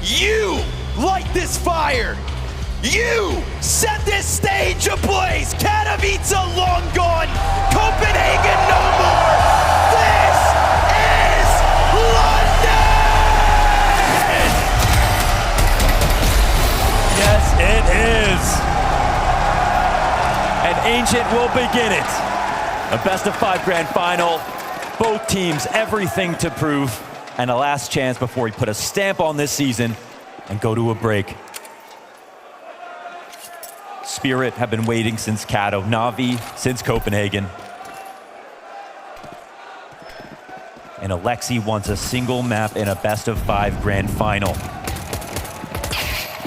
You light this fire. You set this stage ablaze. Katowice long gone. Copenhagen no more. This is London! Yes, it is. And Ancient will begin it. A best-of-5 grand final. Both teams, everything to prove. And a last chance before he put a stamp on this season and go to a break. Spirit have been waiting since Kato, NAVI since Copenhagen. And Alexi wants a single map in a best-of-5 grand final.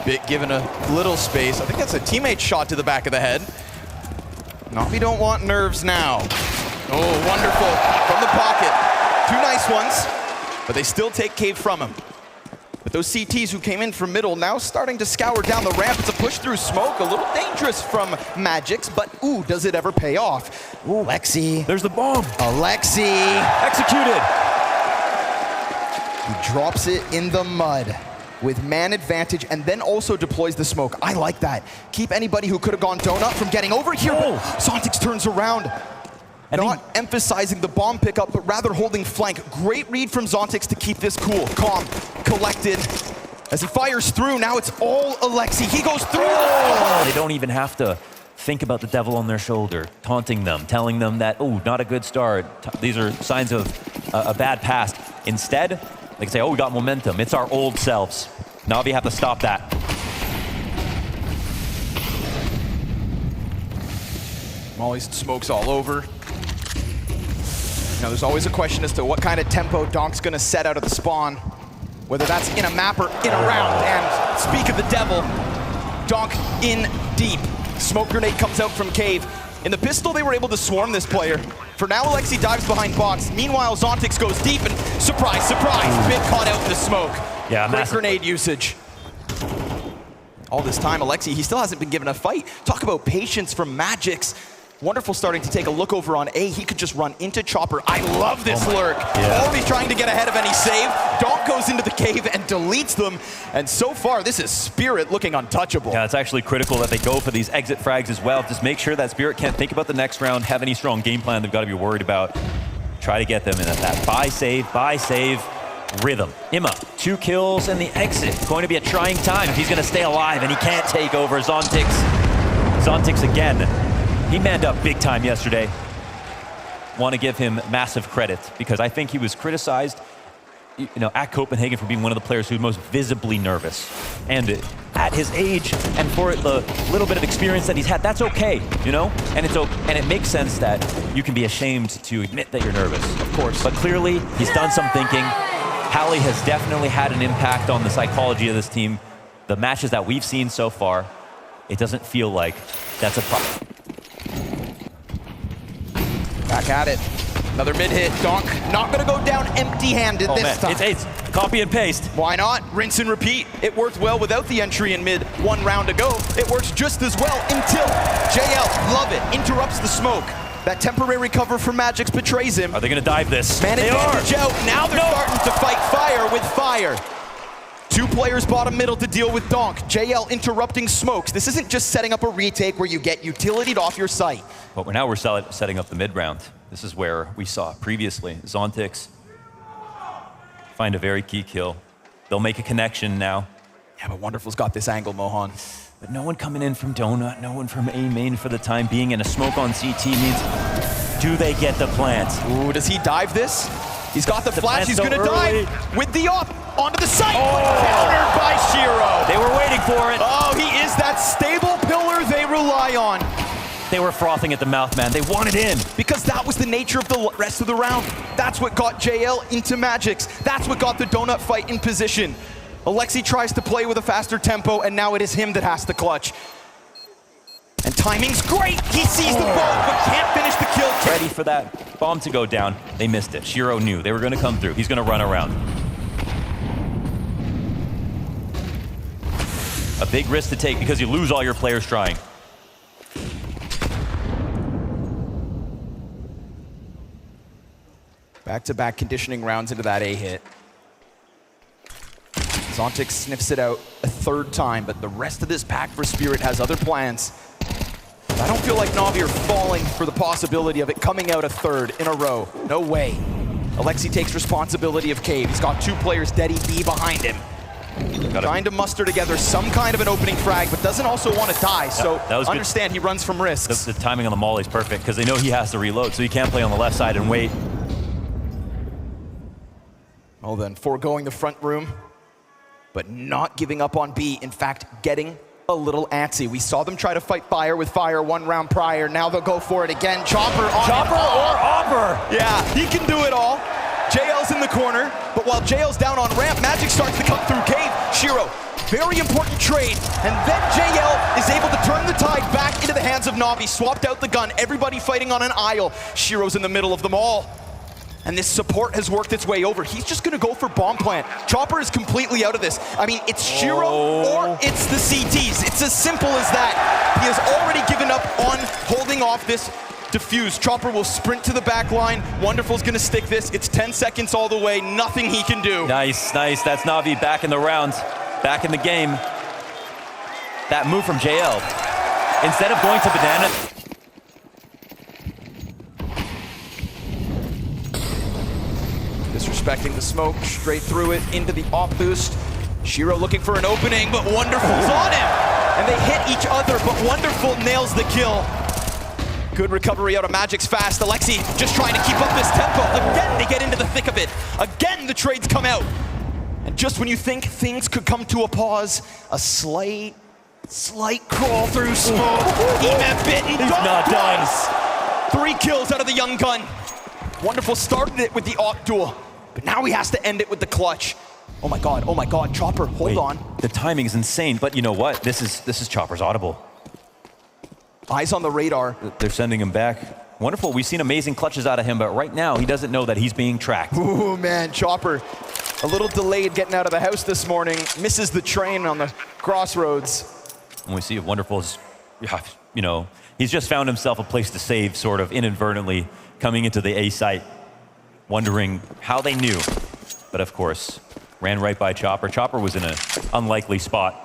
Bit given a little space. I think that's a teammate shot to the back of the head. NAVI don't want nerves now. Oh, wonderful. From the pocket. 2 nice ones, but they still take Cave from him. But those CTs who came in from middle now starting to scour down the ramp. It's a push through smoke, a little dangerous from Magix, but ooh, does it ever pay off? Ooh, Alexi. There's the bomb. Alexi. Executed. He drops it in the mud with man advantage and then also deploys the smoke. I like that. Keep anybody who could have gone donut from getting over here. Oh. Zontix turns around. And not emphasizing the bomb pickup, but rather holding flank. Great read from Zontix to keep this cool, calm, collected. As he fires through, now it's all Alexi. He goes through. Oh. They don't even have to think about the devil on their shoulder, taunting them, telling them that, oh, not a good start. These are signs of a bad past. Instead, they can say, oh, we got momentum. It's our old selves. NAVI have to stop that. Molly's smokes all over. Now, there's always a question as to what kind of tempo Donk's gonna set out of the spawn, whether that's in a map or in a round. And speak of the devil, Donk in deep. Smoke grenade comes out from Cave. In the pistol, they were able to swarm this player. For now, Alexi dives behind box. Meanwhile, Zontix goes deep and surprise, surprise, bit caught out in the smoke. Yeah, great grenade usage. All this time, Alexi, he still hasn't been given a fight. Talk about patience from Magix. Wonderful starting to take a look over on A. He could just run into Chopper. I love this lurk. Yeah. Already trying to get ahead of any save. Donk goes into the cave and deletes them. And so far, this is Spirit looking untouchable. Yeah, it's actually critical that they go for these exit frags as well. Just make sure that Spirit can't think about the next round, have any strong game plan they've got to be worried about. Try to get them in that buy save rhythm. Imma, 2 kills and the exit. It's going to be a trying time if he's going to stay alive, and he can't take over Zontix. Zontix again. He manned up big time yesterday. Want to give him massive credit because I think he was criticized, at Copenhagen for being one of the players who's most visibly nervous. And at his age and for the little bit of experience that he's had, that's okay, And it makes sense that you can be ashamed to admit that you're nervous, of course. But clearly, he's done some thinking. Hallie has definitely had an impact on the psychology of this team. The matches that we've seen so far, it doesn't feel like that's a problem. Back at it. Another mid hit. Donk not going to go down empty-handed this time. It's copy and paste. Why not? Rinse and repeat. It worked well without the entry in mid 1 round ago. It works just as well until JL, love it, interrupts the smoke. That temporary cover from Magix betrays him. Are they going to dive this? Man they advantage are. out. Now they're starting to fight fire with fire. 2 players bottom middle to deal with Donk. JL interrupting smokes. This isn't just setting up a retake where you get utilitied off your site. But now we're setting up the mid round. This is where we saw previously Zontix find a very key kill. They'll make a connection now. Yeah, but Wonderful's got this angle, Mohan. But no one coming in from Donut, no one from A main for the time being, and a smoke on CT means, do they get the plant? Ooh, does he dive this? He's got the flash, he's gonna dive with the up onto the site. Countered by Shiro. They were waiting for it. Oh, he is that stable pillar they rely on. They were frothing at the mouth, man. They wanted in. Because that was the nature of the rest of the round. That's what got JL into Magix. That's what got the donut fight in position. Alexi tries to play with a faster tempo, and now it is him that has to clutch. And timing's great. He sees the ball, but can't finish the kill. Ready for that bomb to go down. They missed it. Shiro knew they were going to come through. He's going to run around. A big risk to take because you lose all your players trying. Back-to-back conditioning rounds into that A hit. Zontic sniffs it out a third time, but the rest of this pack for Spirit has other plans. I don't feel like Navi are falling for the possibility of it coming out a third in a row. No way. Alexi takes responsibility of Cave. He's got 2 players dead B behind him. Trying to muster together some kind of an opening frag, but doesn't also want to die, so understand he runs from risks. The timing on the molly is perfect, because they know he has to reload, so he can't play on the left side and wait. Well then, foregoing the front room, but not giving up on B. In fact, getting a little antsy. We saw them try to fight fire with fire 1 round prior. Now they'll go for it again. Chopper on Chopper or Opper. Yeah, he can do it all. JL's in the corner, but while JL's down on ramp, Magic starts to come through Cave. Shiro, very important trade, and then JL is able to turn the tide back into the hands of Navi. Swapped out the gun, everybody fighting on an aisle. Shiro's in the middle of them all. And this support has worked its way over. He's just gonna go for bomb plant. Chopper is completely out of this. I mean, it's Shiro or it's the CTs. It's as simple as that. He has already given up on holding off this defuse. Chopper will sprint to the back line. Wonderful's gonna stick this. It's 10 seconds all the way. Nothing he can do. Nice, nice. That's Navi back in the round, back in the game. That move from JL. Instead of going to Banana, disrespecting the smoke, straight through it, into the op boost. Shiro looking for an opening, but Wonderful's on him. And they hit each other, but Wonderful nails the kill. Good recovery out of Magic's fast. Alexi just trying to keep up this tempo. Again, they get into the thick of it. Again, the trades come out. And just when you think things could come to a pause, a slight crawl through smoke. Emet bitten. He's not done. 3 kills out of the young gun. Wonderful started it with the op duel, but now he has to end it with the clutch. Oh my god, Chopper, hold on. The timing is insane, but you know what? This is Chopper's audible. Eyes on the radar. They're sending him back. Wonderful, we've seen amazing clutches out of him, but right now he doesn't know that he's being tracked. Ooh man, Chopper, a little delayed getting out of the house this morning. Misses the train on the crossroads. And we see if Wonderful's, you know, he's just found himself a place to save, sort of inadvertently, coming into the A site, wondering how they knew. But of course, ran right by Chopper. Chopper was in an unlikely spot.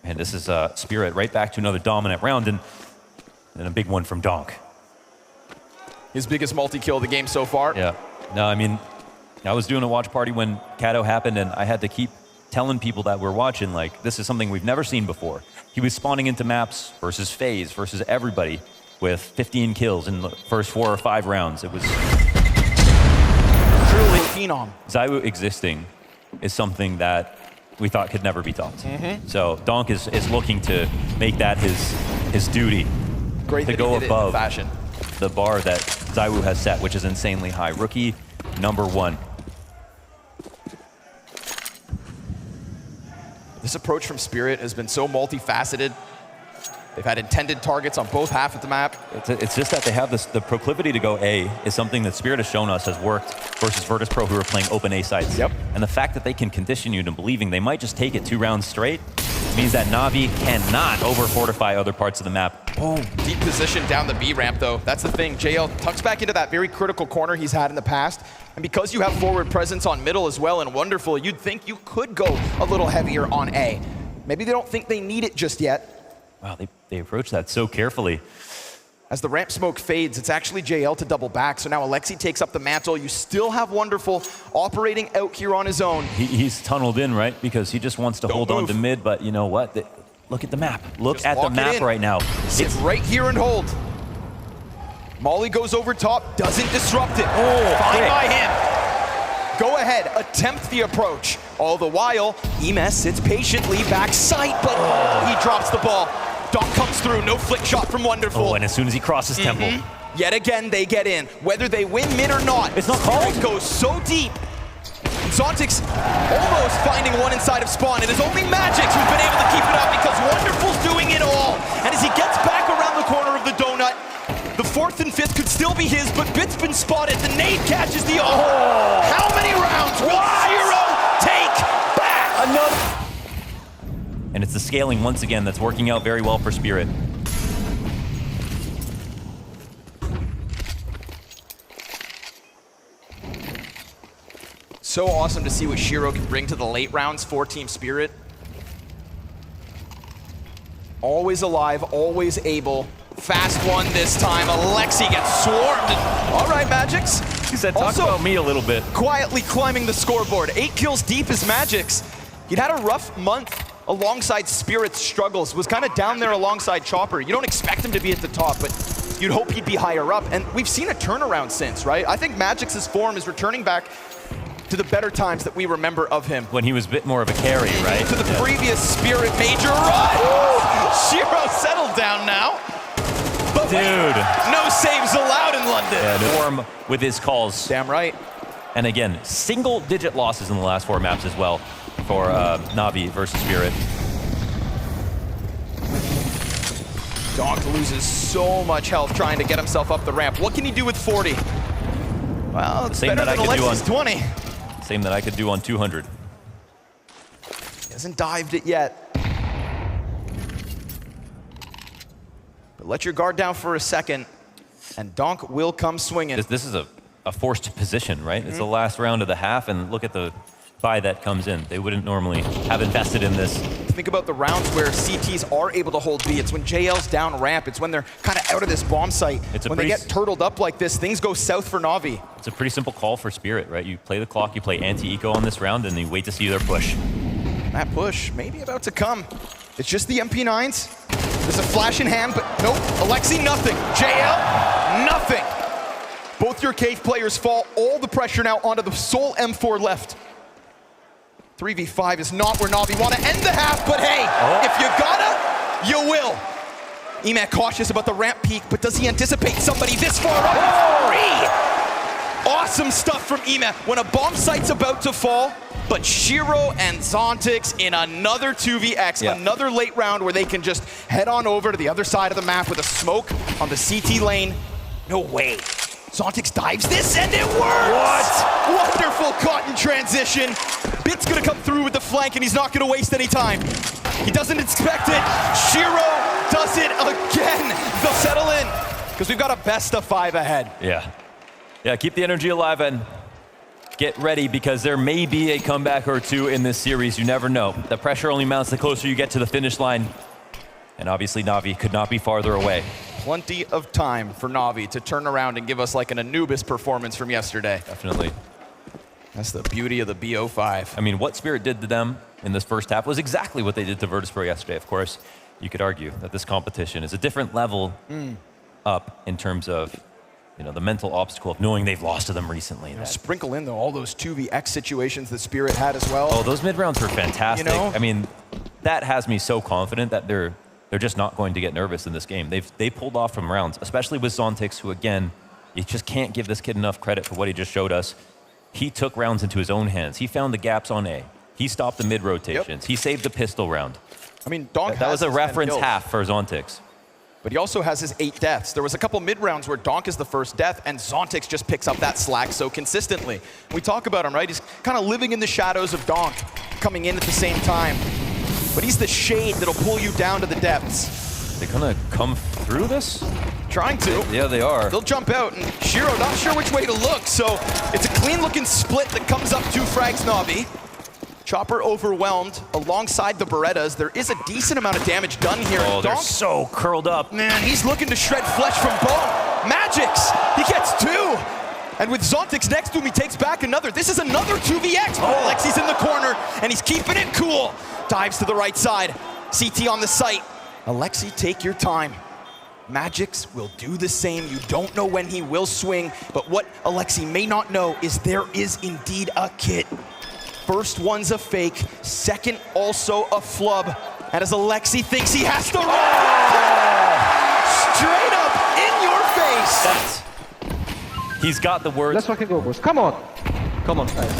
And this is Spirit right back to another dominant round, and a big one from Donk. His biggest multi-kill of the game so far. Yeah. No, I mean, I was doing a watch party when Kato happened, and I had to keep telling people that we're watching, like, this is something we've never seen before. He was spawning into maps versus FaZe versus everybody with 15 kills in the first 4 or 5 rounds. It was truly phenom. ZywOo existing is something that we thought could never be topped. So Donk is looking to make that his duty. Great to go above fashion. The bar that ZywOo has set, which is insanely high. Rookie #1. This approach from Spirit has been so multifaceted. They've had intended targets on both half of the map. It's just that they have this, the proclivity to go A is something that Spirit has shown us has worked versus Virtus Pro, who are playing open A sites. Yep. And the fact that they can condition you to believing they might just take it 2 rounds straight means that Navi cannot over-fortify other parts of the map. Oh, deep position down the B ramp though. That's the thing. JL tucks back into that very critical corner he's had in the past. And because you have forward presence on middle as well and Wonderful, you'd think you could go a little heavier on A. Maybe they don't think they need it just yet. Wow, they approach that so carefully. As the ramp smoke fades, it's actually JL to double back. So now Alexi takes up the mantle. You still have Wonderful operating out here on his own. He's tunneled in, right? Because he just wants to hold on to mid, but you know what? Look at the map. Look just at the map right now. Sit right here and hold. Molly goes over top, doesn't disrupt it. Oh, fine by him. Go ahead, attempt the approach. All the while, Emes sits patiently back sight, but he drops the ball. Donk comes through, no flick shot from Wonderful. Oh, and as soon as he crosses Temple. Yet again, they get in. Whether they win mid or not, it's not called. It goes so deep. Zontic's almost finding one inside of spawn. It is only Magix who's been able to keep it up because Wonderful's doing it all. And as he gets back around the corner of the donut, the 4th and 5th could still be his, but Bit's been spotted. The nade catches the offer. How many rounds will Zero take back? Another. And it's the scaling once again that's working out very well for Spirit. So so awesome to see what Shiro can bring to the late rounds for Team Spirit. Always alive, always able. Fast one this time. Alexi gets swarmed. All right, Magix. He said, talk about me a little bit. Quietly climbing the scoreboard. 8 kills deep is Magix. He'd had a rough month alongside Spirit's struggles. Was kind of down there alongside Chopper. You don't expect him to be at the top, but you'd hope he'd be higher up. And we've seen a turnaround since, right? I think Magix's form is returning back to the better times that we remember of him. When he was a bit more of a carry, right? To the previous Spirit major run. Shiro settled down now. But dude. No saves allowed in London. Yeah, form with his calls. Damn right. And again, single-digit losses in the last 4 maps as well for NAVI versus Spirit. Donk loses so much health trying to get himself up the ramp. What can he do with 40? Well, it's better than Alexi's 20. Same that I could do on 200. He hasn't dived it yet. But let your guard down for a second, and Donk will come swinging. This is a forced position, right? It's the last round of the half, and look at the buy that comes in. They wouldn't normally have invested in this. Think about the rounds where CTs are able to hold B. It's when JL's down ramp. It's when they're kind of out of this bomb site. When they get turtled up like this, things go south for Na'Vi. It's a pretty simple call for Spirit, right? You play the clock, you play anti-eco on this round, and you wait to see their push. That push maybe about to come. It's just the MP9s. There's a flash in hand, but nope. Alexi, nothing. JL, nothing. Both your cave players fall. All the pressure now onto the sole M4 left. 3v5 is not where Na'Vi want to end the half, but hey, if you gotta, you will. Emat cautious about the ramp peak, but does he anticipate somebody this far up? 3! Awesome stuff from Emat when a bomb site's about to fall, but Shiro and Zontix in another 2vx, another late round where they can just head on over to the other side of the map with a smoke on the CT lane. No way. Zontix dives this and it works! What? Wonderful caught in transition. Bit's gonna come through with the flank and he's not gonna waste any time. He doesn't expect it. Shiro does it again. They'll settle in because we've got a best of 5 ahead. Yeah, keep the energy alive and get ready because there may be a comeback or two in this series. You never know. The pressure only mounts the closer you get to the finish line. And obviously Na'Vi could not be farther away. Plenty of time for Na'Vi to turn around and give us like an Anubis performance from yesterday. Definitely. That's the beauty of the BO5. I mean, what Spirit did to them in this first half was exactly what they did to Virtus.pro yesterday. Of course, you could argue that this competition is a different level up in terms of, you know, the mental obstacle of knowing they've lost to them recently. Sprinkle in, though, all those 2vx situations that Spirit had as well. Oh, those mid-rounds were fantastic. You know? I mean, that has me so confident that they're just not going to get nervous in this game. They pulled off from rounds, especially with Zontix, who, again, you just can't give this kid enough credit for what he just showed us. He took rounds into his own hands. He found the gaps on A. He stopped the mid-rotations. He saved the pistol round. I mean, Donk that was a reference half for Zontix. But he also has his 8 deaths. There was a couple mid-rounds where Donk is the first death, and Zontix just picks up that slack so consistently. We talk about him, right? He's kind of living in the shadows of Donk, coming in at the same time. But he's the shade that'll pull you down to the depths. They're gonna come through this? Trying to. Yeah, they are. They'll jump out, and Shiro not sure which way to look, so it's a clean-looking split that comes up 2 frags Na'Vi. Chopper overwhelmed alongside the Berettas. There is a decent amount of damage done here. Oh, they're so curled up. Man, he's looking to shred flesh from bone. Magix, he gets 2. And with Zontix next to him, he takes back another. This is another 2vx. Oh, Alexi's in the corner, and he's keeping it cool. Dives to the right side. CT on the site. Alexi, take your time. Magix will do the same. You don't know when he will swing, but what Alexi may not know is there is indeed a kit. First one's a fake, second also a flub. And as Alexi thinks he has to run, straight up in your face. He's got the words. Let's fucking go, boys. Come on. Come on, guys.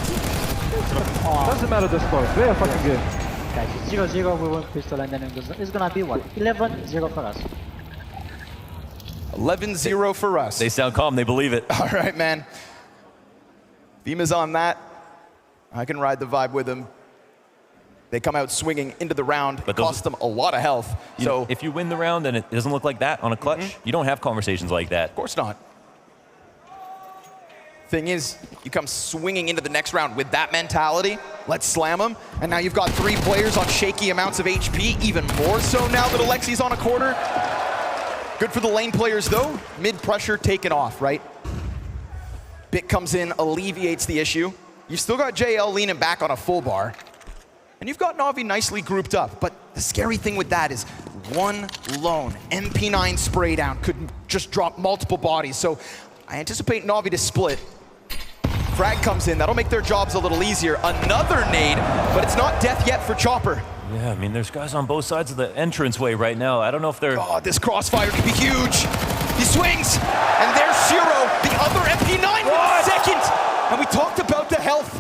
Doesn't matter the score. Play a fucking game. Guys, it's 0-0, we won't pistol, and then it's gonna be what? 11-0 for us. 11-0 for us. They sound calm, they believe it. All right, man. Vima's on that. I can ride the vibe with him. They come out swinging into the round. But it costs them a lot of health. So if you win the round and it doesn't look like that on a clutch, you don't have conversations like that. Of course not. Thing is, you come swinging into the next round with that mentality. Let's slam him. And now you've got 3 players on shaky amounts of HP, even more so now that Alexi's on a quarter. Good for the lane players though. Mid pressure taken off, right? Bit comes in, alleviates the issue. You've still got JL leaning back on a full bar. And you've got Navi nicely grouped up. But the scary thing with that is one lone MP9 spray down could just drop multiple bodies. So I anticipate Navi to split. Frag comes in, that'll make their jobs a little easier. Another nade, but it's not death yet for Chopper. Yeah, I mean, there's guys on both sides of the entranceway right now. I don't know if they're... God, this crossfire could be huge. He swings, and there's Shiro, the other MP9 with a second. And we talked about the health.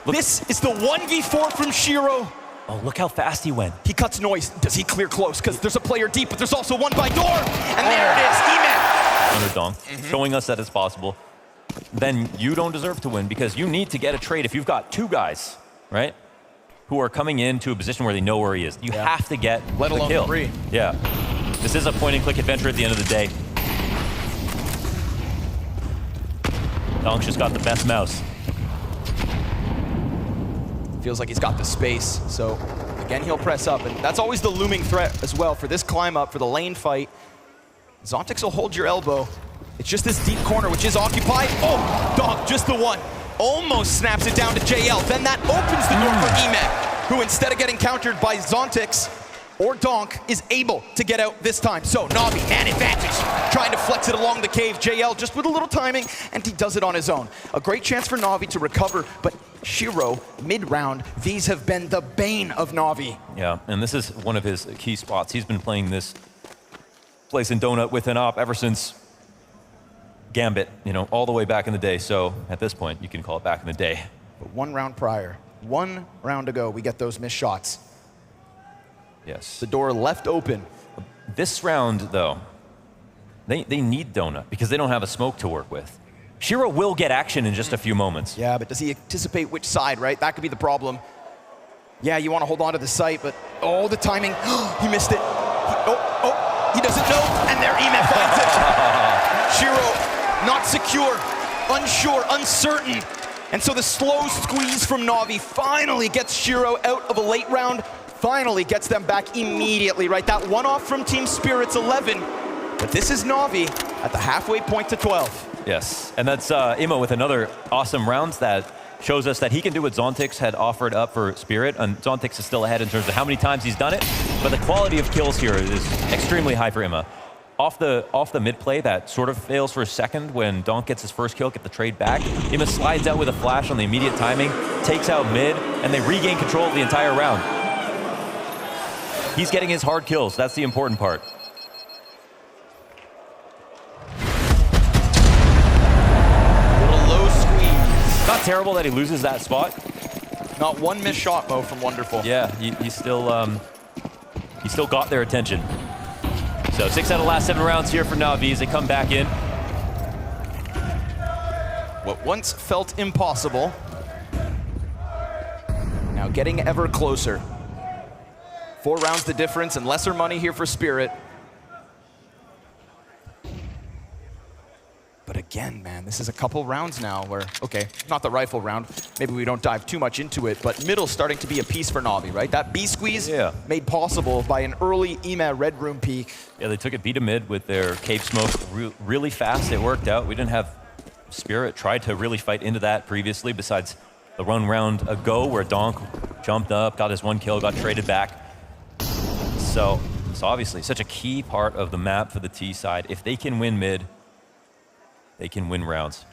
Look. This is the 1v4 from Shiro. Oh, look how fast he went. He cuts noise. Does he clear close? Because there's a player deep, but there's also one by door. And there it is, Eman. Underdong, showing us that it's possible. Then you don't deserve to win because you need to get a trade if you've got 2 guys, right, who are coming into a position where they know where he is. You have to get Let alone the kill. 3. Yeah. This is a point-and-click adventure at the end of the day. Donk's just got the best mouse. Feels like he's got the space, so again, he'll press up. And that's always the looming threat as well for this climb up, for the lane fight. Zontics will hold your elbow. It's just this deep corner, which is occupied. Oh, Donk, just the one. Almost snaps it down to JL. Then that opens the door for Eman, who instead of getting countered by Zontics or Donk, is able to get out this time. So Navi, an advantage, trying to flex it along the cave. JL just with a little timing, and he does it on his own. A great chance for Navi to recover, but Shiro, mid-round, these have been the bane of Navi. Yeah, and this is one of his key spots. He's been playing this place in Donut with an op ever since Gambit, you know, all the way back in the day. So at this point, you can call it back in the day. But 1 round prior, 1 round ago, we get those missed shots. Yes. The door left open. This round, though, they need Donut because they don't have a smoke to work with. Shiro will get action in just a few moments. Yeah, but does he anticipate which side, right? That could be the problem. Yeah, you want to hold on to the site, but oh, the timing. He missed it. He doesn't know, and there Eman finds it. Shiro, not secure, unsure, uncertain. And so the slow squeeze from Navi finally gets Shiro out of a late round, finally gets them back immediately, right? That one off from Team Spirit's 11, but this is Navi at the halfway point to 12. Yes, and that's Ima with another awesome rounds that shows us that he can do what Zontix had offered up for Spirit, and Zontix is still ahead in terms of how many times he's done it, but the quality of kills here is extremely high for Ima. Off the mid play, that sort of fails for a second when Donk gets his first kill, get the trade back. Ima slides out with a flash on the immediate timing, takes out mid, and they regain control of the entire round. He's getting his hard kills, that's the important part. Not terrible that he loses that spot. Not one missed shot, Mo, from Wonderful. Yeah, he still got their attention. So 6 out of the last 7 rounds here for Navi as they come back in. What once felt impossible, now getting ever closer. 4 rounds the difference and lesser money here for Spirit. But again, man, this is a couple rounds now where, okay, not the rifle round. Maybe we don't dive too much into it, but middle's starting to be a piece for Navi, right? That B squeeze made possible by an early Ema Red Room peek. Yeah, they took it B to mid with their cave smoke really fast. It worked out. We didn't have Spirit tried to really fight into that previously, besides the run round ago where Donk jumped up, got his 1 kill, got traded back. So obviously such a key part of the map for the T side. If they can win mid, they can win rounds.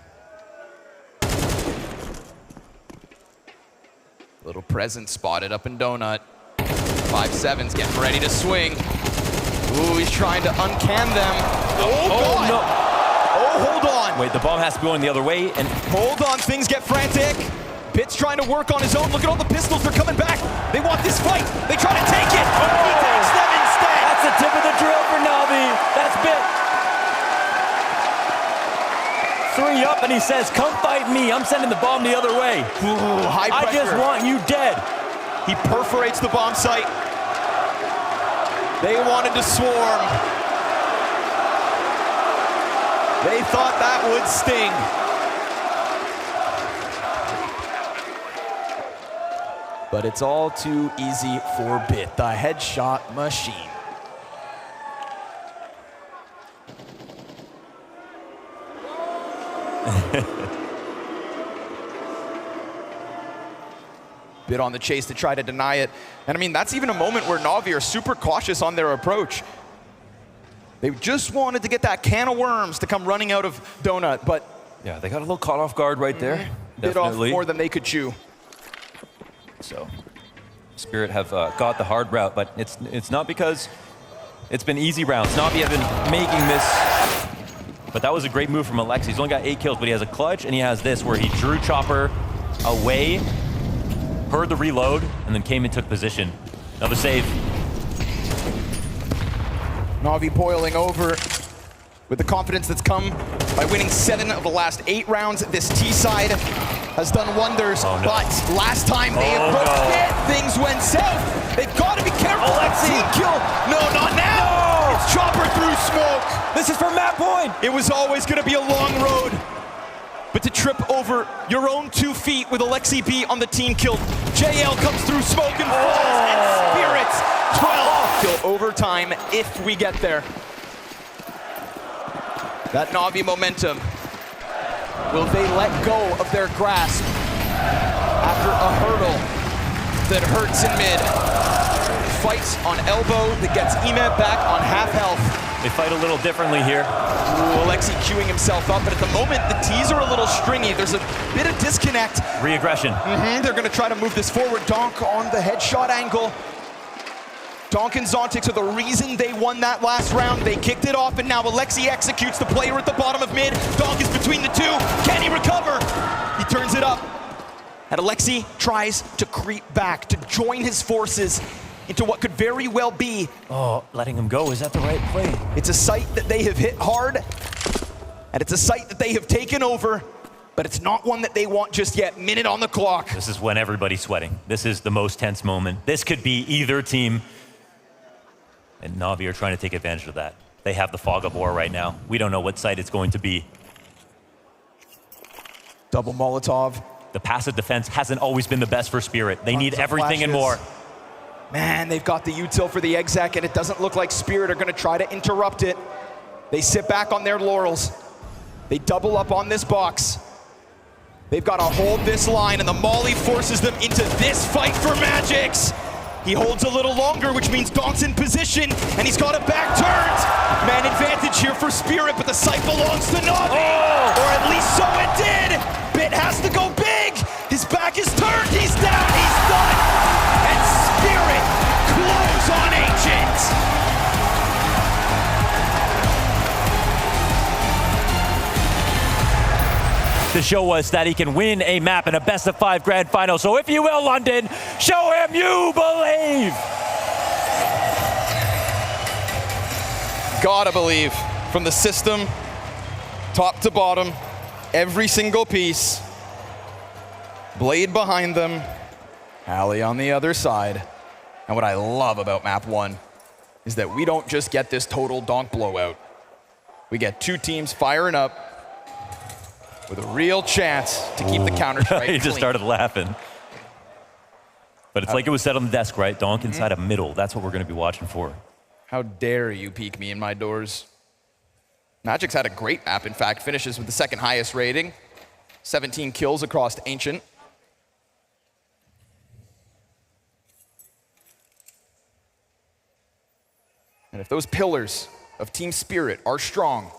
Little present spotted up in Donut. 5-7's getting ready to swing. Ooh, he's trying to uncan them. Oh, God. No. Oh, hold on. Wait, the bomb has to be going the other way, and hold on, things get frantic. Pitt's trying to work on his own. Look at all the pistols, they're coming back. They want this fight. They try to take it. He takes them instead. That's the tip of the drill for Navi. That's Pitt. 3 up, and he says, come fight me. I'm sending the bomb the other way. Ooh, high pressure. I just want you dead. He perforates the bomb site. They wanted to swarm. They thought that would sting. But it's all too easy for Bit, the headshot machine. Bit on the chase to try to deny it. And I mean, that's even a moment where Navi are super cautious on their approach. They just wanted to get that can of worms to come running out of Donut, but yeah, they got a little caught off guard right there. Bit off more than they could chew. So Spirit have got the hard route, but it's not because it's been easy rounds. Navi have been making this, but that was a great move from Alexi. He's only got 8 kills, but he has a clutch, and he has this where he drew Chopper away, heard the reload, and then came and took position. Another save. Navi boiling over with the confidence that's come by winning 7 of the last 8 rounds. This T side has done wonders, but last time they approached it, things went south. They've got to be careful. Team kill. No, not now. It's Chopper through smoke. This is for Map Point. It was always going to be a long road, but to trip over your own 2 feet with Alexi B on the team kill. JL comes through smoke and falls, and Spirits 12 till overtime if we get there. That Navi momentum. Will they let go of their grasp after a hurdle that hurts in mid? Fights on elbow that gets Emet back on half health. They fight a little differently here. Ooh, Alexi queuing himself up, but at the moment, the T's are a little stringy. There's a bit of disconnect. Re-aggression. They're gonna try to move this forward. Donk on the headshot angle. Donk and Zontix are the reason they won that last round. They kicked it off, and now Alexi executes the player at the bottom of mid. Donk is between the 2. Can he recover? He turns it up. And Alexi tries to creep back, to join his forces into what could very well be. Oh, letting him go, is that the right play? It's a site that they have hit hard, and it's a site that they have taken over, but it's not one that they want just yet. Minute on the clock. This is when everybody's sweating. This is the most tense moment. This could be either team. And Navi are trying to take advantage of that. They have the fog of war right now. We don't know what site it's going to be. Double Molotov. The passive defense hasn't always been the best for Spirit. They need everything and more. Man, they've got the util for the exec, and it doesn't look like Spirit are gonna try to interrupt it. They sit back on their laurels. They double up on this box. They've got to hold this line, and the Molly forces them into this fight for Magix. He holds a little longer, which means Donk's in position, and he's got it back turned. Man advantage here for Spirit, but the site belongs to Navi. Or at least so it did. Bit has to go big. His back is turned. He's down. He's done. And Spirit close on Ancient. To show us that he can win a map in a best-of-5 grand final. So if you will, London, show him you believe. Gotta believe. From the system, top to bottom, every single piece. Blade behind them, Hallie on the other side. And what I love about map 1 is that we don't just get this total donk blowout. We get 2 teams firing up with a real chance to keep the Counter-Strike He clean. just started laughing. But it's like it was said on the desk, right? Donk inside a middle. That's what we're going to be watching for. How dare you peek me in my doors. Magic's had a great map, in fact. Finishes with the 2nd highest rating. 17 kills across Ancient. And if those pillars of Team Spirit are strong,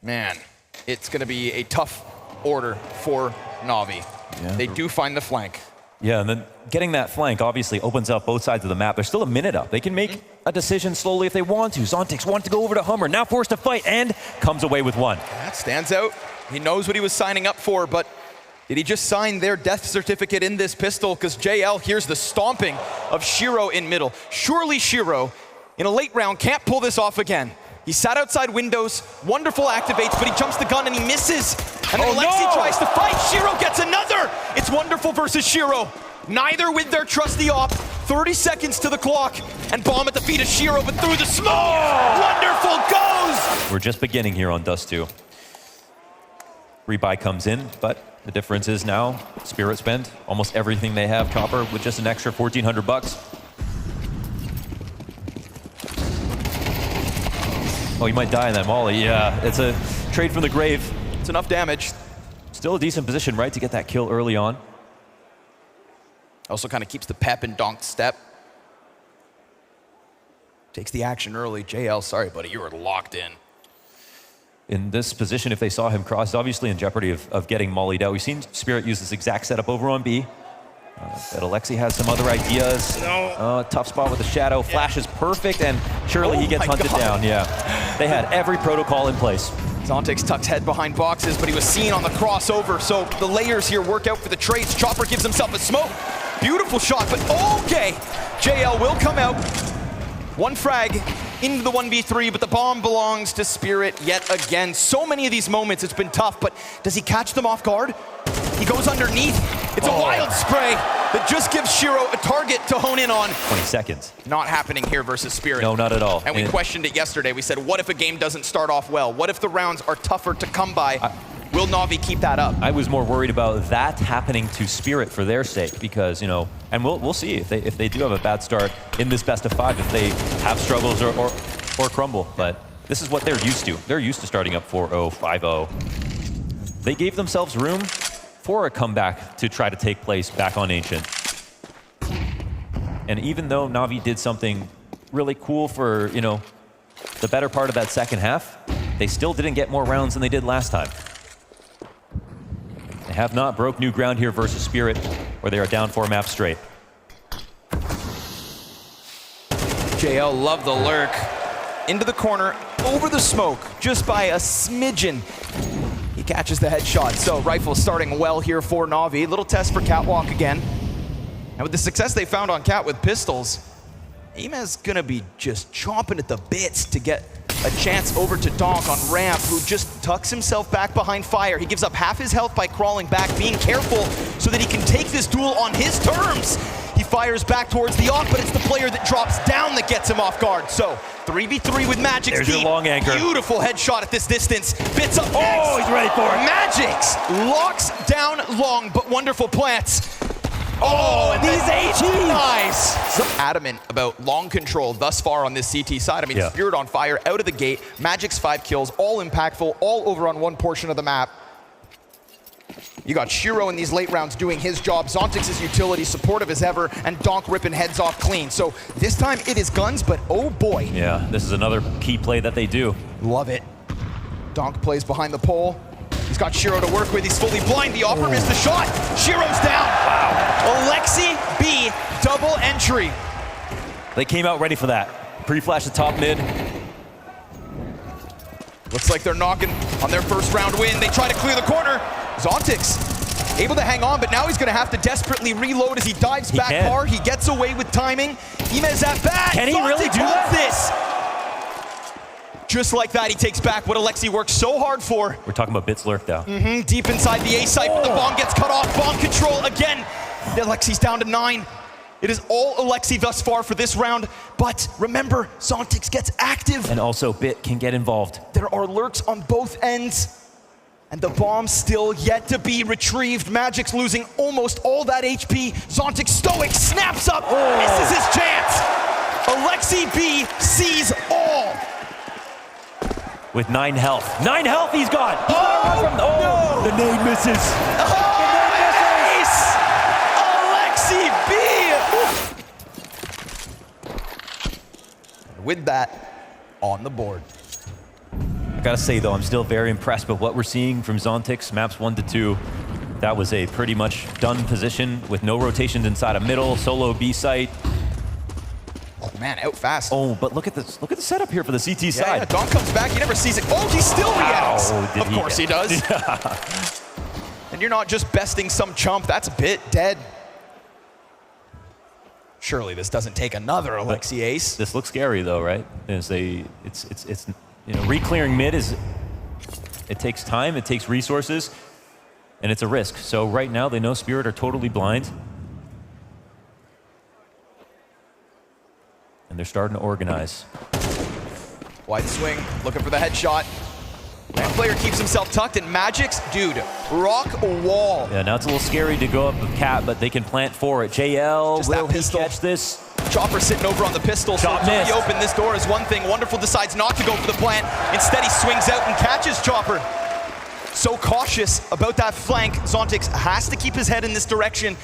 man, it's going to be a tough order for Navi. Yeah. They do find the flank. Yeah, and then getting that flank obviously opens up both sides of the map. There's still a minute up. They can make a decision slowly if they want to. Zontix wanted to go over to Hummer, now forced to fight, and comes away with 1. That stands out. He knows what he was signing up for, but did he just sign their death certificate in this pistol? Because JL hears the stomping of Shiro in middle. Surely Shiro, in a late round, can't pull this off again. He sat outside windows, wonderful activates, but he jumps the gun and he misses. And then Alexi tries to fight, Shiro gets another! It's wonderful versus Shiro. Neither with their trusty op, 30 seconds to the clock, and bomb at the feet of Shiro, but through the smoke, wonderful goes! We're just beginning here on Dust 2. Rebuy comes in, but The difference is now Spirit spent almost everything they have Chopper with just an extra 1,400 bucks. Oh, he might die in that molly. Yeah, it's a trade from the grave. It's enough damage. Still a decent position, right, to get that kill early on. Also kind of keeps the pep in Donk's step. Takes the action early. JL, sorry, buddy, you were locked in. In this position, if they saw him cross, obviously in jeopardy of getting mollied out. We've seen Spirit use this exact setup over on B. But Alexi has some other ideas. No. Tough spot with the shadow. Flash is perfect, and surely he gets hunted down. Yeah, they had every protocol in place. Zontix tucks head behind boxes, but he was seen on the crossover, so the layers here work out for the trades. Chopper gives himself a smoke. Beautiful shot, but okay. JL will come out. One frag into the 1v3, but the bomb belongs to Spirit yet again. So many of these moments, it's been tough, but does he catch them off guard? He goes underneath. It's a wild spray that just gives Shiro a target to hone in on. 20 seconds. Not happening here versus Spirit. No, not at all. And we questioned it yesterday. We said, what if a game doesn't start off well? What if the rounds are tougher to come by? Will Navi keep that up? I was more worried about that happening to Spirit for their sake because, you know, and we'll see if they do have a bad start in this best of 5, if they have struggles or crumble. But this is what they're used to. They're used to starting up 4-0, 5-0. They gave themselves room for a comeback to try to take place back on Ancient. And even though Navi did something really cool for, you know, the better part of that second half, they still didn't get more rounds than they did last time. They have not broke new ground here versus Spirit, where they are down 4 maps straight. JL loved the lurk. Into the corner, over the smoke, just by a smidgen. He catches the headshot, so Rifle starting well here for Navi. Little test for Catwalk again. And with the success they found on Cat with pistols, Imez gonna be just chomping at the bits to get a chance over to Donk on ramp, who just tucks himself back behind fire. He gives up half his health by crawling back, being careful so that he can take this duel on his terms. He fires back towards the off, but it's the player that drops down that gets him off guard. So 3v3 with Magix. There's your long anchor. Beautiful headshot at this distance. Bits up next. Oh, he's ready for it. Magix locks down long, but wonderful plants. Oh, and these HEs! Nice! So adamant about long control thus far on this CT side. I mean, Spirit on fire out of the gate. Magic's 5 kills, all impactful, all over on one portion of the map. You got Shiro in these late rounds doing his job. Zontix's utility, supportive as ever, and Donk ripping heads off clean. So this time it is guns, but oh boy. Yeah, this is another key play that they do. Love it. Donk plays behind the pole. He's got Shiro to work with. He's fully blind. The offer missed the shot. Shiro's down. Wow. Alexi B, double entry. They came out ready for that. Pre-flash the top mid. Looks like they're knocking on their first round win. They try to clear the corner. Zontix able to hang on, but now he's going to have to desperately reload as he dives back hard. He gets away with timing. Imez at bat. Can he really do this? Just like that, he takes back what Alexi worked so hard for. We're talking about Bits Lurk now. Deep inside the A site, but the bomb gets cut off. Bomb control again. Alexi's down to 9. It is all Alexi thus far for this round, but remember, Zontix gets active. And also Bit can get involved. There are lurks on both ends, and the bomb still yet to be retrieved. Magic's losing almost all that HP. Zontix stoic, snaps up, misses his chance. Alexi B sees all. With 9 health. 9 health he's got! No. The nade misses. Ace! Alexi B! With that, on the board. I gotta say though, I'm still very impressed with what we're seeing from Zontix, maps 1 to 2. That was a pretty much done position with no rotations inside a middle, solo B site. Oh man, out fast. Oh, but look at this. Look at the setup here for the CT side. Yeah, Don comes back, he never sees it. Oh, he still reacts. Of course he does. Yeah. And you're not just besting some chump, that's a bit dead. Surely this doesn't take another Alexi ace. This looks scary though, right? It's you know, re-clearing mid is, it takes time, it takes resources, and it's a risk. So right now they know Spirit are totally blind. And they're starting to organize. Wide swing, looking for the headshot. That player keeps himself tucked, and Magic's, dude, rock wall. Yeah, now it's a little scary to go up with Cat, but they can plant for it. JL, Just will that he pistol. catch this? Chopper sitting over on the pistol, so Chop to missed. reopen this door is one thing. Wonderful decides not to go for the plant. Instead, he swings out and catches Chopper. So cautious about that flank. Zontix has to keep his head in this direction.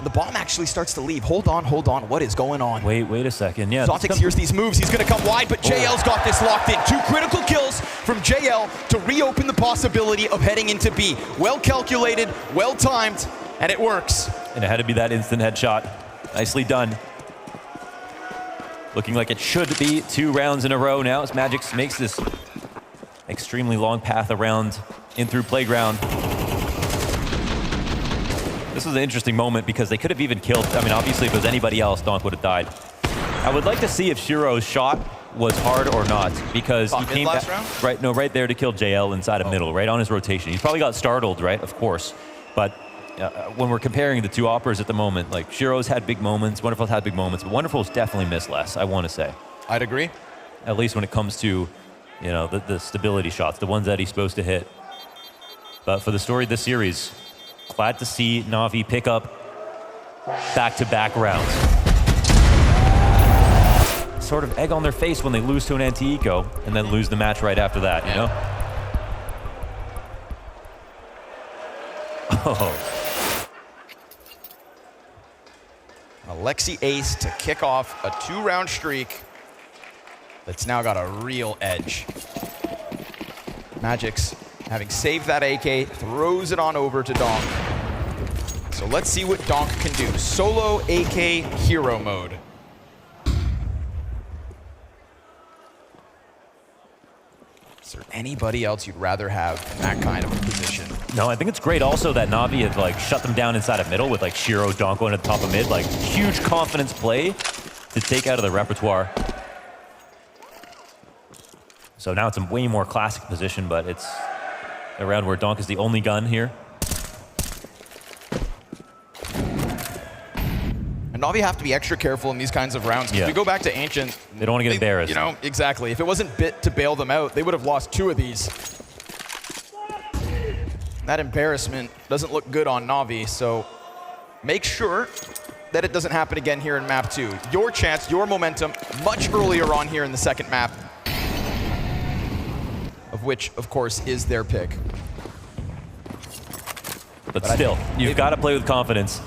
The bomb actually starts to leave. Hold on. What is going on? Wait a second. Yeah. Zontix hears these moves. He's going to come wide, but JL's got this locked in. 2 critical kills from JL to reopen the possibility of heading into B. Well calculated, well timed, and it works. And it had to be that instant headshot. Nicely done. Looking like it should be 2 rounds in a row now as Magix makes this extremely long path around in through playground. This was an interesting moment because they could have even killed, I mean, obviously if it was anybody else, Donk would have died. I would like to see if Shiro's shot was hard or not, because he came last back, round? right there to kill JL inside of middle, right on his rotation. He probably got startled, right, of course. But when we're comparing the 2 operas at the moment, like Shiro's had big moments, Wonderful's had big moments, but Wonderful's definitely missed less, I want to say. I'd agree. At least when it comes to, you know, the stability shots, the ones that he's supposed to hit. But for the story of this series, glad to see Navi pick up back-to-back rounds. Sort of egg on their face when they lose to an anti-eco and then lose the match right after that, you know? Oh. Alexi Ace to kick off a 2-round streak that's now got a real edge. Magic's, having saved that AK, throws it on over to Donk. So let's see what Donk can do. Solo AK hero mode. Is there anybody else you'd rather have in that kind of a position? No, I think it's great also that Navi had like shut them down inside of middle with like Shiro, Donk going at the top of mid. Like huge confidence play to take out of the repertoire. So now it's a way more classic position, but it's a round where Donk is the only gun here. And Navi have to be extra careful in these kinds of rounds. If we go back to Ancient, they don't want to get embarrassed. You know, exactly. If it wasn't Bit to bail them out, they would have lost 2 of these. That embarrassment doesn't look good on Navi, so make sure that it doesn't happen again here in map 2. Your chance, your momentum, much earlier on here in the second map, of which, of course, is their pick. But still, you've got to play with confidence.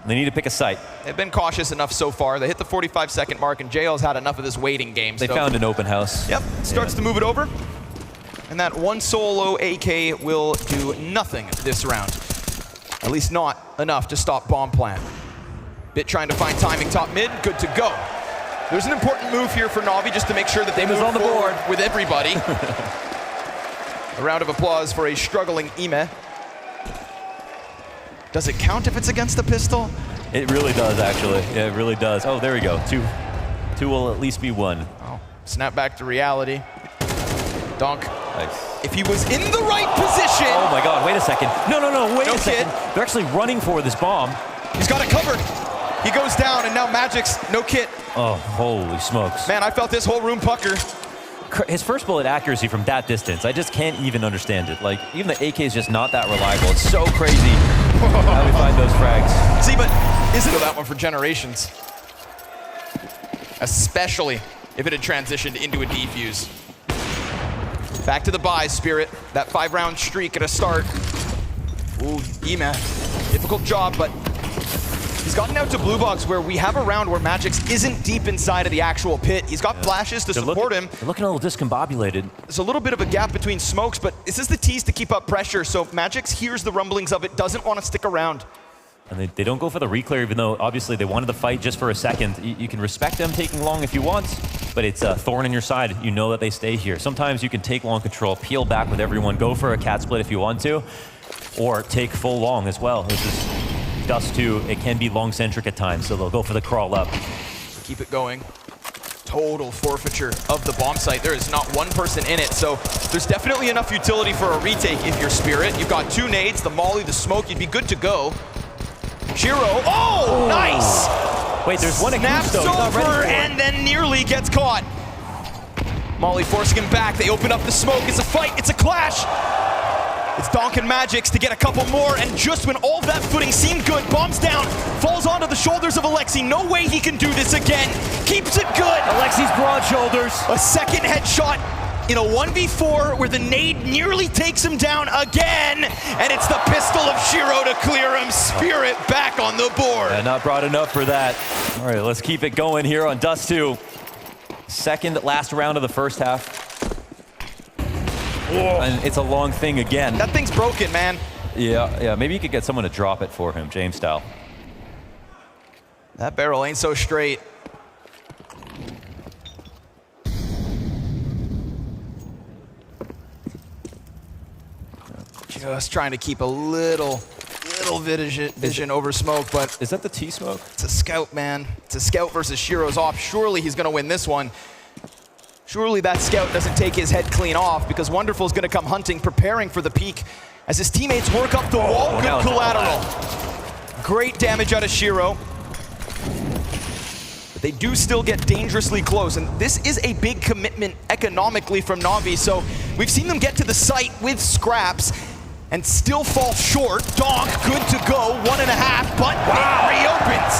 They need to pick a site. They've been cautious enough so far. They hit the 45-second mark, and JL's had enough of this waiting game. They found an open house. Yep, starts to move it over. And that 1 solo AK will do nothing this round. At least not enough to stop bomb plant. Bit trying to find timing top mid, good to go. There's an important move here for Navi just to make sure that they move on the forward board with everybody. A round of applause for a struggling Ime. Does it count if it's against the pistol? It really does, actually. Yeah, it really does. Oh, there we go. 2 will at least be 1. Oh, snap back to reality. Donk. Nice. If he was in the right position. Oh my God, wait a second. No, wait No a second. kit. They're actually running for this bomb. He's got it covered. He goes down, and now Magic's no kit. Oh, holy smokes. Man, I felt this whole room pucker. His first bullet accuracy from that distance, I just can't even understand it. Like, even the AK is just not that reliable. It's so crazy how we find those frags. See, but isn't that one for generations? Especially if it had transitioned into a defuse. Back to the buys, Spirit. That 5-round streak at a start. Ooh, Ime. Difficult job, but he's gotten out to blue box where we have a round where Magix isn't deep inside of the actual pit. He's got flashes to support him. They're looking a little discombobulated. There's a little bit of a gap between smokes, but this is the tease to keep up pressure, so Magix hears the rumblings of it, doesn't want to stick around. And they don't go for the reclear, even though obviously they wanted to fight just for a second. You can respect them taking long if you want, but it's a thorn in your side. You know that they stay here. Sometimes you can take long control, peel back with everyone, go for a cat split if you want to, or take full long as well. This is Dust 2. It can be long-centric at times, so they'll go for the crawl up. Keep it going. Total forfeiture of the bomb site. There is not one person in it, so there's definitely enough utility for a retake if you're Spirit. You've got 2 nades, the molly, the smoke, you'd be good to go. Shiro, oh, nice! Wait, there's one snaps though. over and then nearly gets caught. Molly forcing him back. They open up the smoke. It's a fight. It's a clash. It's Donk and Magix to get a couple more, and just when all that footing seemed good, bombs down, falls onto the shoulders of Alexi. No way he can do this again. Keeps it good. Alexi's broad shoulders. A second headshot in a 1v4 where the nade nearly takes him down again, and it's the pistol of Shiro to clear him. Spirit back on the board. Yeah, not broad enough for that. All right, let's keep it going here on Dust 2. Second last round of the first half. And it's a long thing again. That thing's broken, man. Yeah, maybe you could get someone to drop it for him, James style. That barrel ain't so straight. Just trying to keep a little vision over smoke, but Is that the T-smoke? it's a scout, man. It's a scout versus Shiro's off. Surely he's gonna win this one. Surely that scout doesn't take his head clean off, because Wonderful's gonna come hunting, preparing for the peak as his teammates work up the wall. Good collateral. Great damage out of Shiro. But they do still get dangerously close, and this is a big commitment economically from Navi, so we've seen them get to the site with scraps and still fall short. Donk, good to go, 1.5, but it reopens.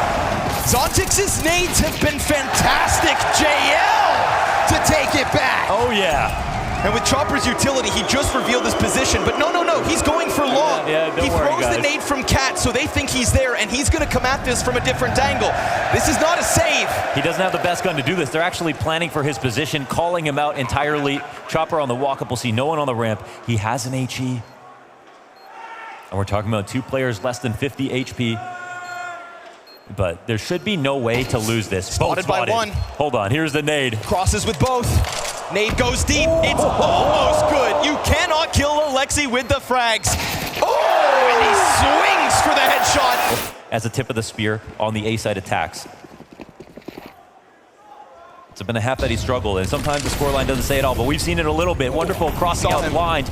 Zontix's nades have been fantastic. JL to take it back. Oh, yeah. And with Chopper's utility, he just revealed his position, but no, he's going for long. Yeah, he don't worry, throws guys. the nade from Cat, so they think he's there, and he's gonna come at this from a different angle. This is not a save. He doesn't have the best gun to do this. They're actually planning for his position, calling him out entirely. Chopper on the walk-up. We'll see no one on the ramp. He has an HE. And we're talking about 2 players less than 50 HP. But there should be no way to lose this. Spotted by one. Hold on, here's the nade. Crosses with both. Nade goes deep. It's almost good. You cannot kill Alexi with the frags. Oh, and he swings for the headshot. As a tip of the spear on the A-side attacks. It's been a half that he struggled, and sometimes the scoreline doesn't say it all, but we've seen it a little bit. Wonderful crossing Saw out him. blind.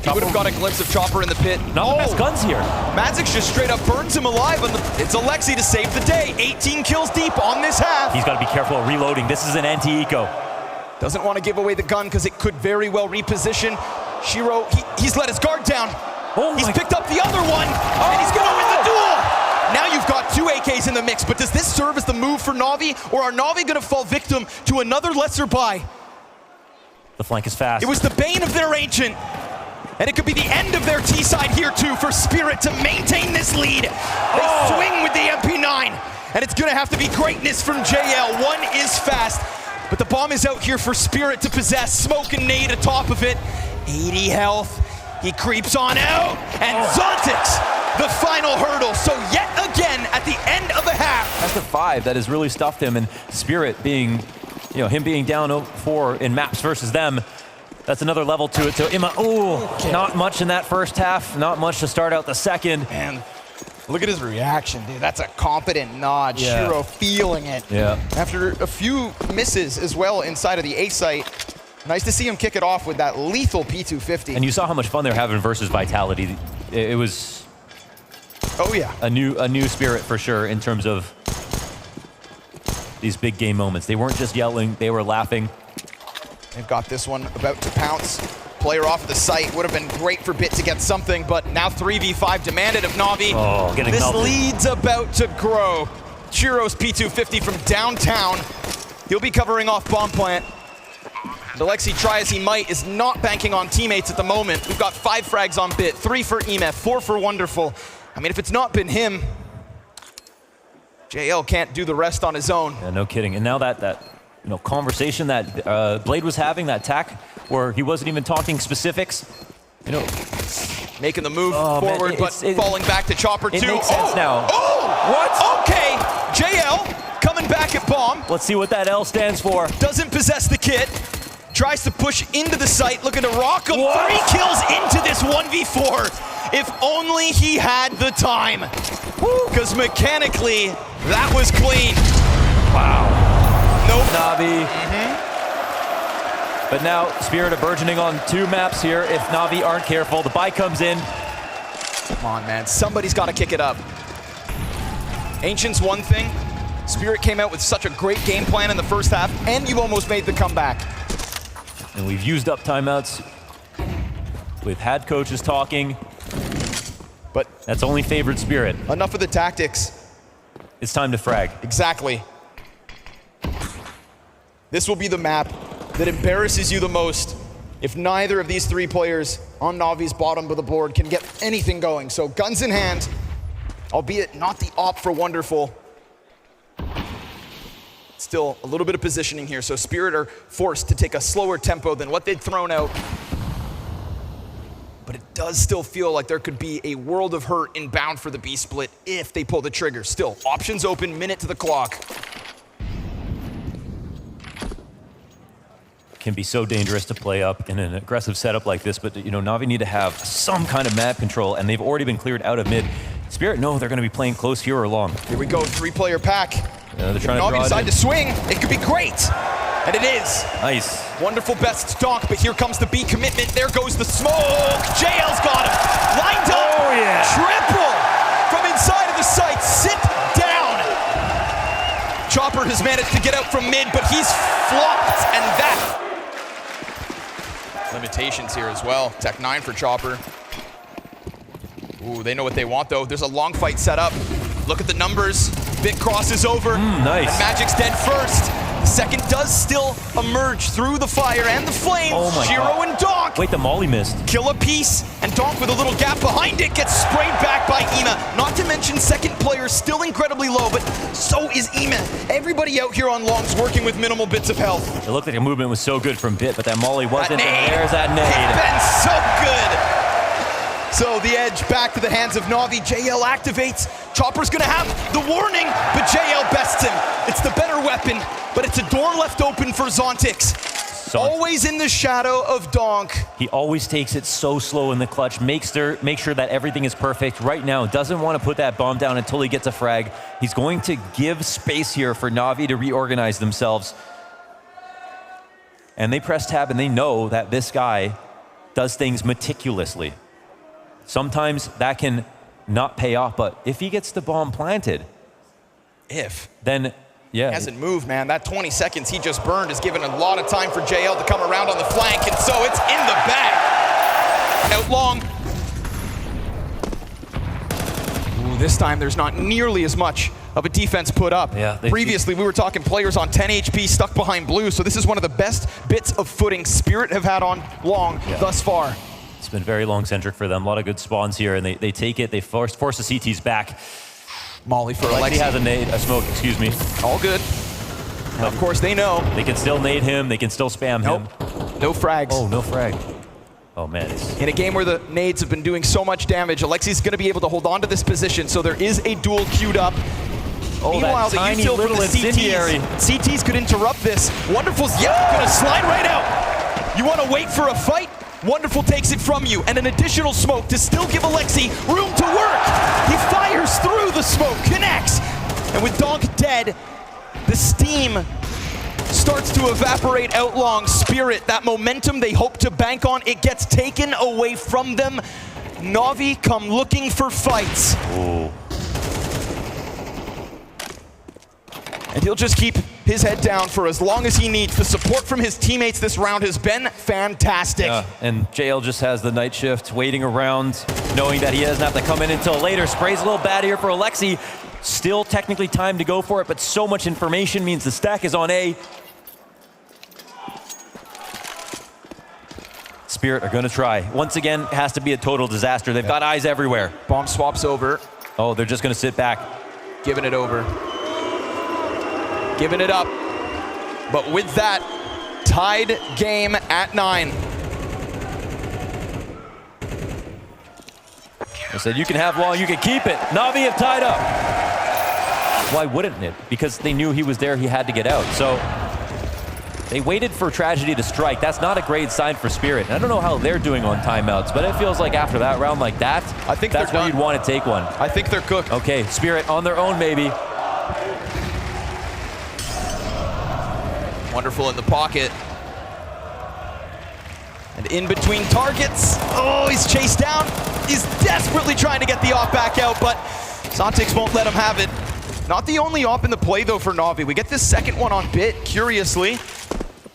He would have got a glimpse of Chopper in the pit. Not the best guns here. Magix just straight up burns him alive, and it's Alexi to save the day. 18 kills deep on this half. He's got to be careful of reloading. This is an anti-eco. Doesn't want to give away the gun because it could very well reposition. Shiro, he's let his guard down. Oh He's picked up the other one, and he's gonna win the duel. Now you've got 2 AKs in the mix, but does this serve as the move for Navi, or are Navi gonna fall victim to another lesser buy? The flank is fast. It was the bane of their ancient. And it could be the end of their T-side here too for Spirit to maintain this lead. They swing with the MP9, and it's gonna have to be greatness from JL. One is fast, but the bomb is out here for Spirit to possess. Smoke and nade atop of it. 80 health, he creeps on out, and Zontix, the final hurdle. So yet again, at the end of the half. That's the 5 that has really stuffed him, and Spirit being, him being down 4 in maps versus them, that's another level to it. So Imma, not much in that first half, not much to start out the second. Man, look at his reaction, dude. That's a confident nod. Yeah. Shiro feeling it. Yeah. After a few misses as well inside of the A site, nice to see him kick it off with that lethal P250. And you saw how much fun they're having versus Vitality. It was oh yeah, a new Spirit for sure in terms of these big game moments. They weren't just yelling, they were laughing. they've got this one about to pounce. Player off the site. Would have been great for Bit to get something, but now 3v5 demanded of Navi. Oh, getting this melted. lead's about to grow. Chiro's P250 from downtown. He'll be covering off bomb plant. And Alexi, try as he might, is not banking on teammates at the moment. We've got 5 frags on Bit, 3 for EMF, 4 for Wonderful. I mean, if it's not been him, JL can't do the rest on his own. Yeah, no kidding. And now that conversation that Blade was having, that tack, where he wasn't even talking specifics, Making the move man, forward, but falling back to Chopper 2. It makes sense now. Oh! What? Okay, JL coming back at bomb. Let's see what that L stands for. Doesn't possess the kit. Tries to push into the site, looking to rock him. What? 3 kills into this 1v4. If only he had the time. Because mechanically, that was clean. Wow. Nope. Navi. But now Spirit are burgeoning on 2 maps here. If Navi aren't careful, the buy comes in. Come on, man. Somebody's got to kick it up. Ancient's one thing. Spirit came out with such a great game plan in the first half, and you almost made the comeback. And we've used up timeouts. We've had coaches talking. But That's only favored Spirit. enough of the tactics. It's time to frag. Exactly. This will be the map that embarrasses you the most if neither of these three players on Navi's bottom of the board can get anything going. So guns in hand, albeit not the op for Wonderful. Still a little bit of positioning here, so Spirit are forced to take a slower tempo than what they'd thrown out. But it does still feel like there could be a world of hurt inbound for the B split if they pull the trigger. Still, options open, minute to the clock. Can be so dangerous to play up in an aggressive setup like this, but you know, Navi need to have some kind of map control, and they've already been cleared out of mid. Spirit know they're going to be playing close here or long. Here we go, three-player pack. They're If trying to Navi draw it decide in. to swing, it could be great. And it is. Nice. Wonderful best donk, but here comes the B commitment. There goes the smoke. JL's got him. Lined up. Oh, yeah. Triple from inside of the site. Sit down. Chopper has managed to get out from mid, but he's flopped, and that. Limitations here as well. Tech 9 for Chopper. Ooh, they know what they want, though. There's a long fight set up. Look at the numbers. Bit crosses over. Nice. And Magic's dead first. The second does still emerge through the fire and the flames. Oh my Giro God. and Donk Wait, the molly missed. kill a piece, and Donk with a little gap behind it gets sprayed back by Ema. Not to mention second player still incredibly low, but so is Ema. Everybody out here on longs working with minimal bits of health. It looked like the movement was so good from Bit, but that molly wasn't. That nade. And there's that It's nade. been so good. So the edge back to the hands of Navi. JL activates. Chopper's gonna have the warning, but JL bests him. It's the better weapon, but it's a door left open for Zontix. Always in the shadow of Donk. He always takes it so slow in the clutch, make sure that everything is perfect. Right now, doesn't want to put that bomb down until he gets a frag. He's going to give space here for Navi to reorganize themselves. And they press tab and they know that this guy does things meticulously. Sometimes that can not pay off, but if he gets the bomb planted, then yeah. He hasn't moved, man. That 20 seconds he just burned has given a lot of time for JL to come around on the flank, and so it's in the bag. Out long. Ooh, this time there's not nearly as much of a defense put up. Yeah, Previously, we were talking players on 10 HP stuck behind blue, so this is one of the best bits of footing Spirit have had on long thus far. It's been very long-centric for them. A lot of good spawns here, and they take it. They force the CTs back. Molly for Alexi Alexi. has a smoke, excuse me. All good. And of course, they know. They can still nade him. They can still spam him. No frags. Oh, no frag. Oh, man. In a game where the nades have been doing so much damage, Alexi's going to be able to hold on to this position, so there is a duel queued up. Oh, Meanwhile, that tiny the util little for the incendiary. CTs could interrupt this. Wonderful's, going to slide right out. You want to wait for a fight? Wonderful takes it from you, and an additional smoke to still give Alexi room to work. He fires through the smoke, connects, and with Donk dead, the steam starts to evaporate out long. Spirit, that momentum they hope to bank on, it gets taken away from them. Navi come looking for fights. Ooh. And he'll just keep his head down for as long as he needs. The support from his teammates this round has been fantastic. Yeah, and JL just has the night shift, waiting around, knowing that he doesn't have to come in until later. Sprays a little bad here for Alexi. Still technically time to go for it, but so much information means the stack is on A. Spirit are going to try. Once again, it has to be a total disaster. They've got eyes everywhere. Bomb swaps over. Oh, they're just going to sit back. Giving it over. Giving it up. But with that, tied game at 9. I said, you can have long, you can keep it. Navi have tied up. Why wouldn't it? Because they knew he was there, he had to get out. So they waited for tragedy to strike. That's not a great sign for Spirit. And I don't know how they're doing on timeouts, but it feels like after that round like that, I think that's they're when done. you'd want to take one. I think they're cooked. Okay, Spirit on their own, maybe. Wonderful in the pocket. And in between targets. Oh, he's chased down. He's desperately trying to get the op back out, but Zontix won't let him have it. Not the only op in the play, though, for Navi. We get this second one on Bit, curiously.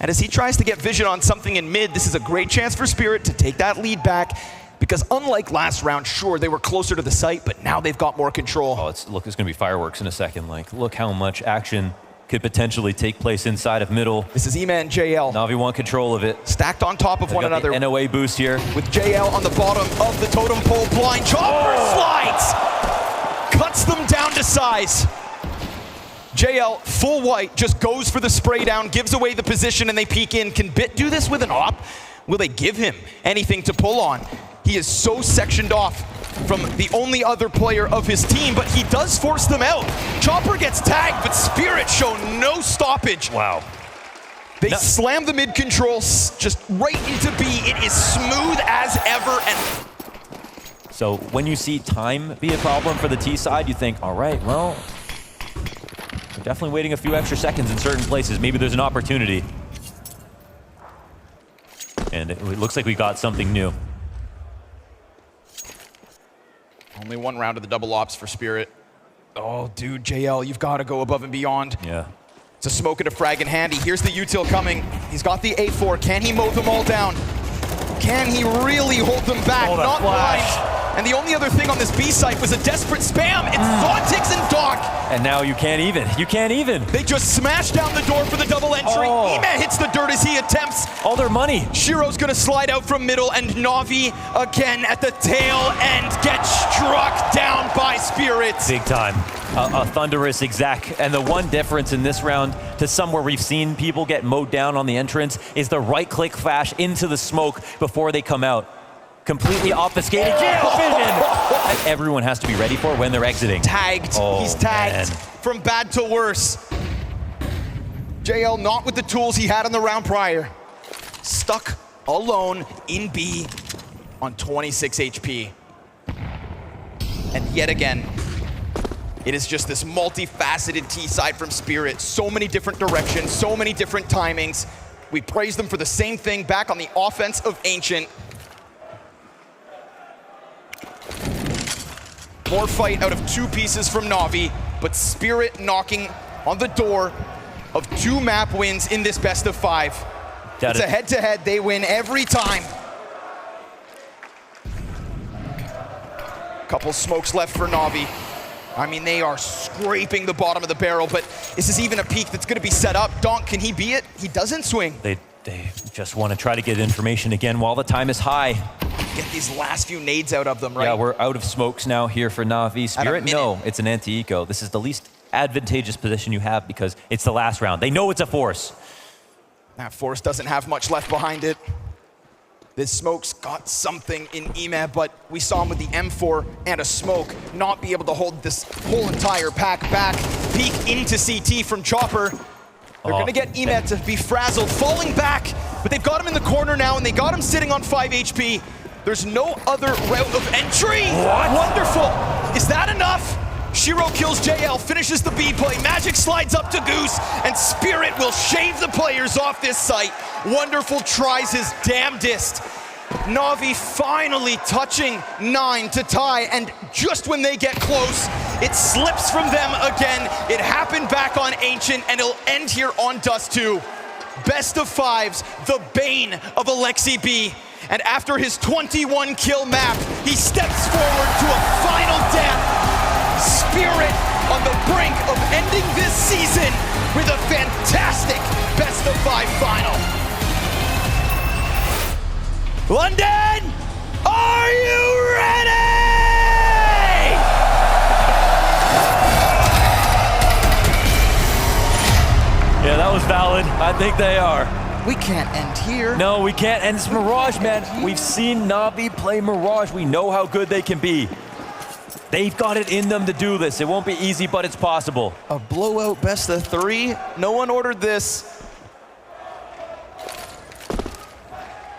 And as he tries to get vision on something in mid, this is a great chance for Spirit to take that lead back, because unlike last round, sure, they were closer to the site, but now they've got more control. Oh, it's going to be fireworks in a second. Like, look how much action could potentially take place inside of middle. This is E-Man JL. Navi want control of it. Stacked on top of one another. NOA boost here. With JL on the bottom of the totem pole. Blind chopper slides! Cuts them down to size. JL, full white, just goes for the spray down, gives away the position, and they peek in. Can Bit do this with an op? Will they give him anything to pull on? He is so sectioned off from the only other player of his team, but he does force them out. Chopper gets tagged, but Spirit show no stoppage. Wow. They slam the mid control just right into B. It is smooth as ever. And so when you see time be a problem for the T side, you think, all right, well, we're definitely waiting a few extra seconds in certain places. Maybe there's an opportunity. And it looks like we got something new. Only one round of the double ops for Spirit. Oh, dude, JL, you've got to go above and beyond. Yeah. It's a smoke and a frag in handy. Here's the util coming. He's got the A4. Can he mow them all down? Can he really hold them back? Oh, Not flash. blind. And the only other thing on this B site was a desperate spam. It's Zontix and Doc. And now you can't even. You can't even. They just smash down the door for the double entry. Oh. E-Man hits the dirt as he attempts. All their money. Shiro's gonna slide out from middle, and Navi again at the tail end gets struck down by Spirit. Big time. A thunderous exact. And the one difference in this round to somewhere we've seen people get mowed down on the entrance is the right-click flash into the smoke before they come out. Completely obfuscated jail vision. And everyone has to be ready for when they're exiting. Tagged. Oh, he's tagged man. from bad to worse. JL not with the tools he had on the round prior. Stuck alone in B on 26 HP. And yet again, it is just this multifaceted T side from Spirit. So many different directions, so many different timings. We praise them for the same thing back on the offense of Ancient. More fight out of two pieces from Navi, but Spirit knocking on the door of 2 map wins in this best of 5. It's a head-to-head. They win every time. Couple smokes left for Navi. I mean, they are scraping the bottom of the barrel, but this is even a peak that's going to be set up. Donk, can he be it? He doesn't swing. They just want to try to get information again while the time is high. Get these last few nades out of them, right? Yeah, we're out of smokes now here for Navi. Spirit, no, it's an anti-eco. This is the least advantageous position you have because it's the last round. They know it's a force. That force doesn't have much left behind it. This smoke's got something in EMAB, but we saw him with the M4 and a smoke not be able to hold this whole entire pack back. Peek into CT from Chopper. They're gonna get EMAB to be frazzled, falling back, but they've got him in the corner now and they got him sitting on 5 HP. There's no other route of entry. What? Wonderful. Is that enough? Shiro kills JL, finishes the B play. Magic slides up to Goose, and Spirit will shave the players off this site. Wonderful tries his damnedest. Navi finally touching 9 to tie, and just when they get close, it slips from them again. It happened back on Ancient, and it'll end here on Dust 2. Best of 5s, the bane of Alexi B. And after his 21 kill map, he steps forward to a final death. Spirit on the brink of ending this season with a fantastic best of 5 final. London, are you ready? Yeah, that was valid. I think they are. We can't end here. No, we can't. And it's Mirage, man. We've seen Navi play Mirage. We know how good they can be. They've got it in them to do this. It won't be easy, but it's possible. A blowout best of 3. No one ordered this.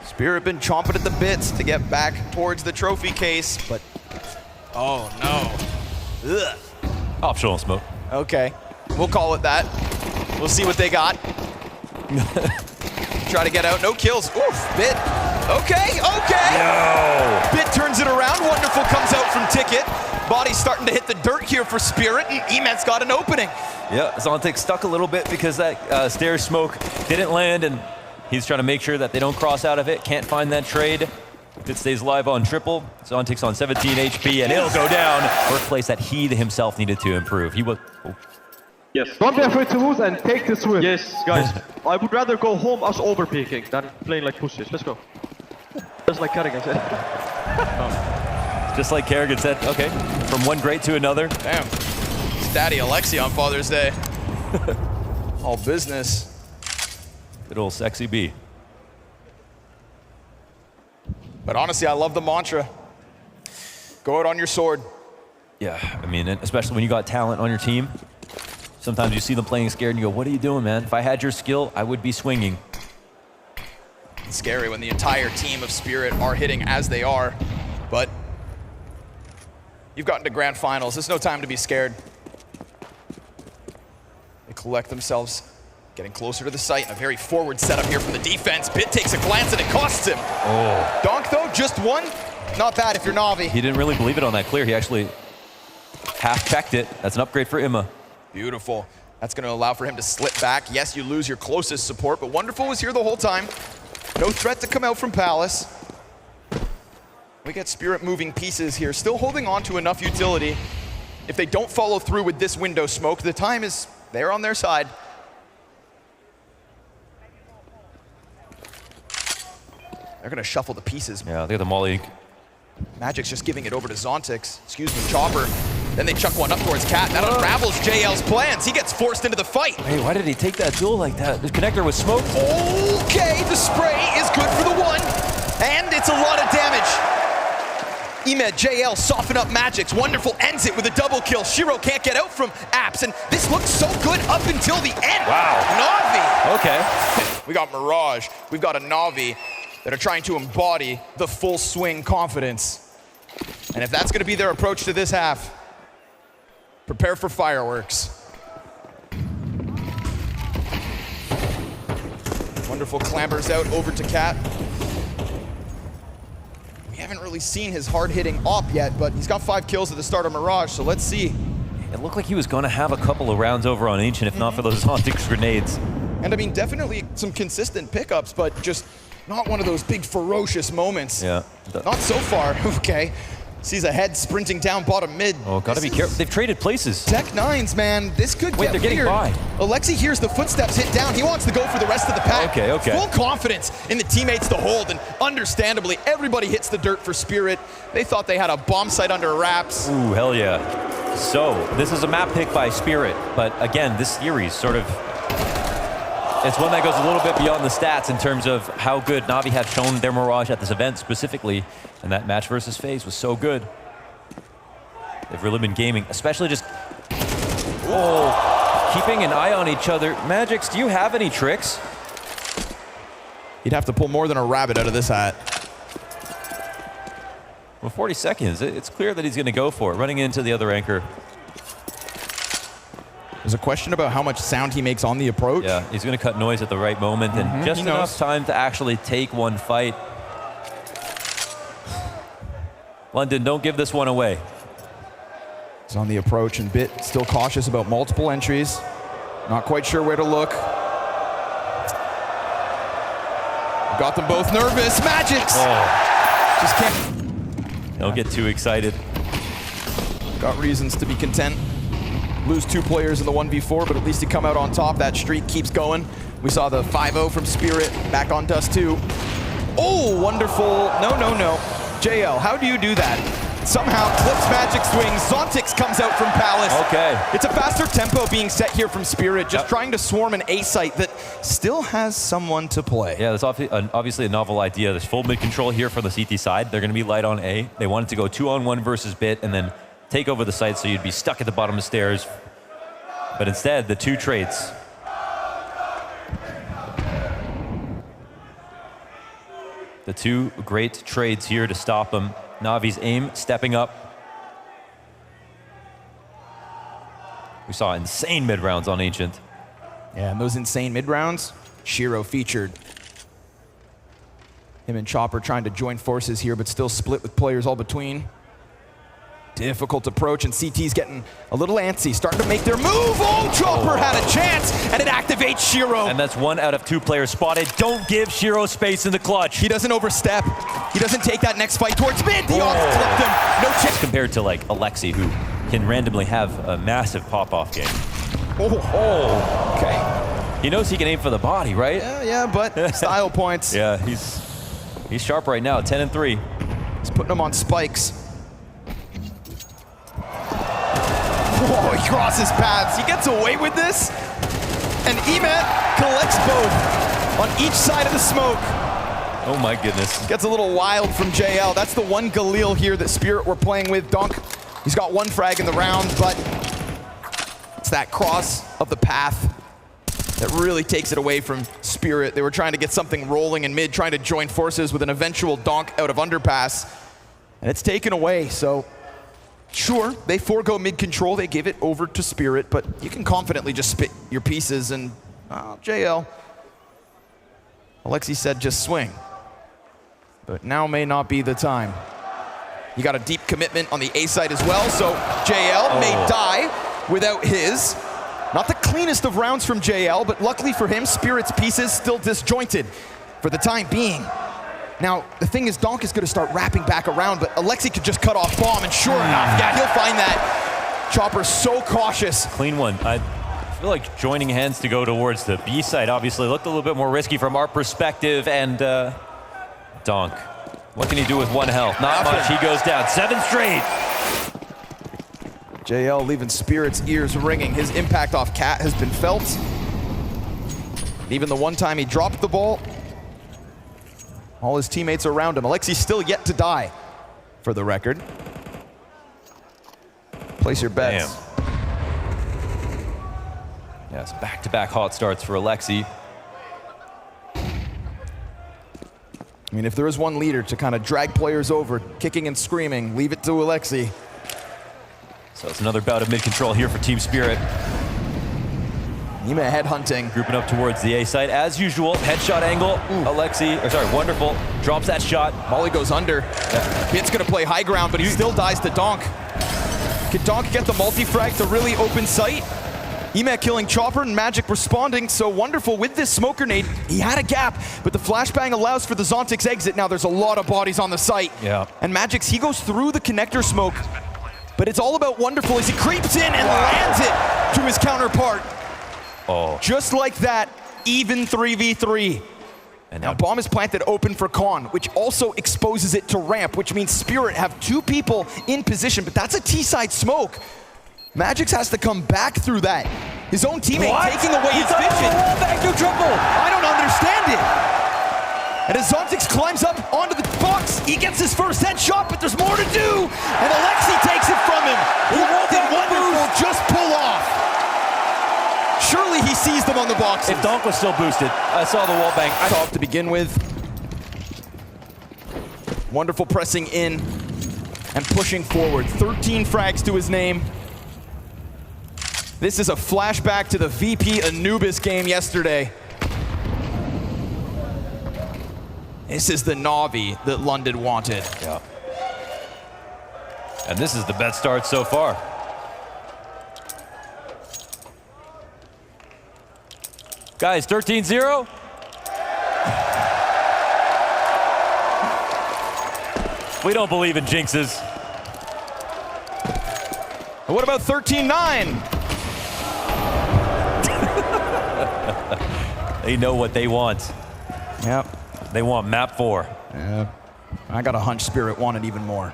Spirit been chomping at the bits to get back towards the trophy case, but oh no. Ugh. Optional smoke. Okay, we'll call it that. We'll see what they got. Try to get out, no kills. Oof, Bit. Okay. No. Bit turns it around. Wonderful comes out from Ticket. Body's starting to hit the dirt here for Spirit, and Emet's got an opening. Yeah, Zontic stuck a little bit because that stairs smoke didn't land, and he's trying to make sure that they don't cross out of it. Can't find that trade. If it stays live on triple, Zontic's on 17 HP, and it'll go down. Workplace that he himself needed to improve. He was... Oh. Yes. Don't be afraid to lose and take this win. Yes, guys. I would rather go home us overpeaking than playing like pussies. Let's go. Just like Kerrigan said. Just like Kerrigan said, okay, from one great to another. Damn. It's Daddy Alexi on Father's Day. All business. Good old sexy B. But honestly, I love the mantra. Go out on your sword. Yeah, I mean, especially when you got talent on your team. Sometimes you see them playing scared and you go, what are you doing, man? If I had your skill, I would be swinging. It's scary when the entire team of Spirit are hitting as they are, but you've gotten to grand finals. There's no time to be scared. They collect themselves, getting closer to the site, and a very forward setup here from the defense. Bit takes a glance and it costs him. Oh. Donk though, just one. Not bad if you're Navi. He didn't really believe it on that clear. He actually half-checked it. That's an upgrade for Imma. Beautiful. That's going to allow for him to slip back. Yes, you lose your closest support, but Wonderful was here the whole time. No threat to come out from Palace. We get Spirit moving pieces here, still holding on to enough utility. If they don't follow through with this window smoke, the time is there on their side. They're going to shuffle the pieces. Yeah, look at the Molly. Magic's just giving it over to Zontix. Excuse me, Chopper. Then they chuck one up towards Cat. That unravels JL's plans. He gets forced into the fight. Hey, why did he take that duel like that? The connector was smoked. Okay, the spray is good for the one. And it's a lot of damage. Emet, JL soften up Magic's. Wonderful ends it with a double kill. Shiro can't get out from Apps, and this looks so good up until the end. Wow. Navi. Okay. We got Mirage. We've got a Navi that are trying to embody the full swing confidence. And if that's going to be their approach to this half, prepare for fireworks. Wonderful clambers out over to Cat. We haven't really seen his hard-hitting op yet, but he's got 5 kills at the start of Mirage, so let's see. It looked like he was going to have a couple of rounds over on Ancient, if not for those Zontix grenades. And I mean, definitely some consistent pickups, but just not one of those big ferocious moments. Yeah. Not so far. Okay. Sees a head sprinting down bottom mid. Oh, gotta be careful. They've traded places. Tech Nines, man. This could Wait, get they're getting weird. by. Alexi hears the footsteps hit down. He wants to go for the rest of the pack. Okay, okay. Full confidence in the teammates to hold, and understandably, everybody hits the dirt for Spirit. They thought they had a bomb site under wraps. Ooh, hell yeah. So, this is a map pick by Spirit, but again, this series sort of, it's one that goes a little bit beyond the stats in terms of how good Navi have shown their Mirage at this event specifically, and that match versus FaZe was so good. They've really been gaming, especially just, keeping an eye on each other. Magix, do you have any tricks? He'd have to pull more than a rabbit out of this hat. Well, 40 seconds, it's clear that he's gonna go for it, running into the other anchor. There's a question about how much sound he makes on the approach. Yeah, he's gonna cut noise at the right moment, and just enough time to actually take one fight. London, don't give this one away. He's on the approach, and Bit still cautious about multiple entries. Not quite sure where to look. Got them both nervous. Magix! Oh. Just can't. Don't get too excited. Got reasons to be content. Lose 2 players in the 1v4, but at least you come out on top. That streak keeps going. We saw the 5-0 from Spirit back on Dust 2. Oh, wonderful. No. JL, how do you do that? Somehow clips Magic swings. Zontix comes out from Palace. Okay. It's a faster tempo being set here from Spirit, just trying to swarm an A site that still has someone to play. Yeah, that's obviously a novel idea. There's full mid control here from the CT side. They're going to be light on A. They wanted to go 2-on-1 versus Bit and then take over the site so you'd be stuck at the bottom of the stairs. But instead, the 2 trades. The 2 great trades here to stop them. Navi's aim stepping up. We saw insane mid rounds on Ancient. Yeah, and those insane mid rounds, Shiro featured. Him and Chopper trying to join forces here, but still split with players all between. Difficult approach, and CT's getting a little antsy, starting to make their move. Oh, Chopper had a chance, and it activates Shiro. And that's 1 out of 2 players spotted. Don't give Shiro space in the clutch. He doesn't overstep. He doesn't take that next fight towards mid. The off flipped him. No chance. Compared to like Alexi, who can randomly have a massive pop-off game. Okay. He knows he can aim for the body, right? Yeah, but style points. Yeah, he's sharp right now, 10 and 3. He's putting them on spikes. Oh, he crosses paths. He gets away with this. And Emat collects both on each side of the smoke. Oh my goodness. Gets a little wild from JL. That's the one Galil here that Spirit were playing with. Donk, he's got 1 frag in the round, but it's that cross of the path that really takes it away from Spirit. They were trying to get something rolling in mid, trying to join forces with an eventual donk out of underpass, and it's taken away. So sure, they forego mid control, they give it over to Spirit, but you can confidently just spit your pieces, and JL, Alexi said just swing. But now may not be the time. You got a deep commitment on the A side as well, so JL may die without his. Not the cleanest of rounds from JL, but luckily for him, Spirit's pieces still disjointed for the time being. Now, the thing is, Donk is going to start wrapping back around, but Alexi could just cut off bomb, and sure enough, yeah, he'll find that. Chopper's so cautious. Clean one. I feel like joining hands to go towards the B side obviously looked a little bit more risky from our perspective, and Donk, what can he do with 1 health? Not much, he goes down. 7 straight. JL leaving Spirit's ears ringing. His impact off Cat has been felt. Even the one time he dropped the ball, all his teammates are around him. Alexi's still yet to die, for the record. Place your bets. Damn. Yes, back-to-back hot starts for Alexi. I mean, if there is one leader to kind of drag players over, kicking and screaming, leave it to Alexi. So it's another bout of mid-control here for Team Spirit. Emat headhunting. Grouping up towards the A side as usual. Headshot angle. Alexi, or sorry, Wonderful drops that shot. Molly goes under. Hit's gonna play high ground, but he still dies to Donk. Can Donk get the multi-frag to really open sight? Emat killing Chopper and Magic responding, so Wonderful with this smoke grenade. He had a gap, but the flashbang allows for the Zontix exit. Now there's a lot of bodies on the site. Yeah. And Magic's, he goes through the connector smoke, but it's all about Wonderful as he creeps in and lands it to his counterpart. Oh. Just like that, even 3v3. And Now bomb is planted open for Con, which also exposes it to ramp, which means Spirit have 2 people in position, but that's a T-side smoke. Magix has to come back through that. His own teammate taking away his vision. Back to triple. I don't understand it. And as Zontix climbs up onto the box, he gets his first headshot, but there's more to do. And Alexi takes it from him. What did Wonderful just pull off? Surely he sees them on the box. If Donk was still boosted, I saw the wall bang. Off to begin with. Wonderful pressing in and pushing forward. 13 frags to his name. This is a flashback to the VP Anubis game yesterday. This is the NAVI that London wanted. Yeah. And this is the best start so far. Guys, 13-0. We don't believe in jinxes. What about 13-9? They know what they want. Yep. They want map 4. Yeah. I got a hunch Spirit wanted even more.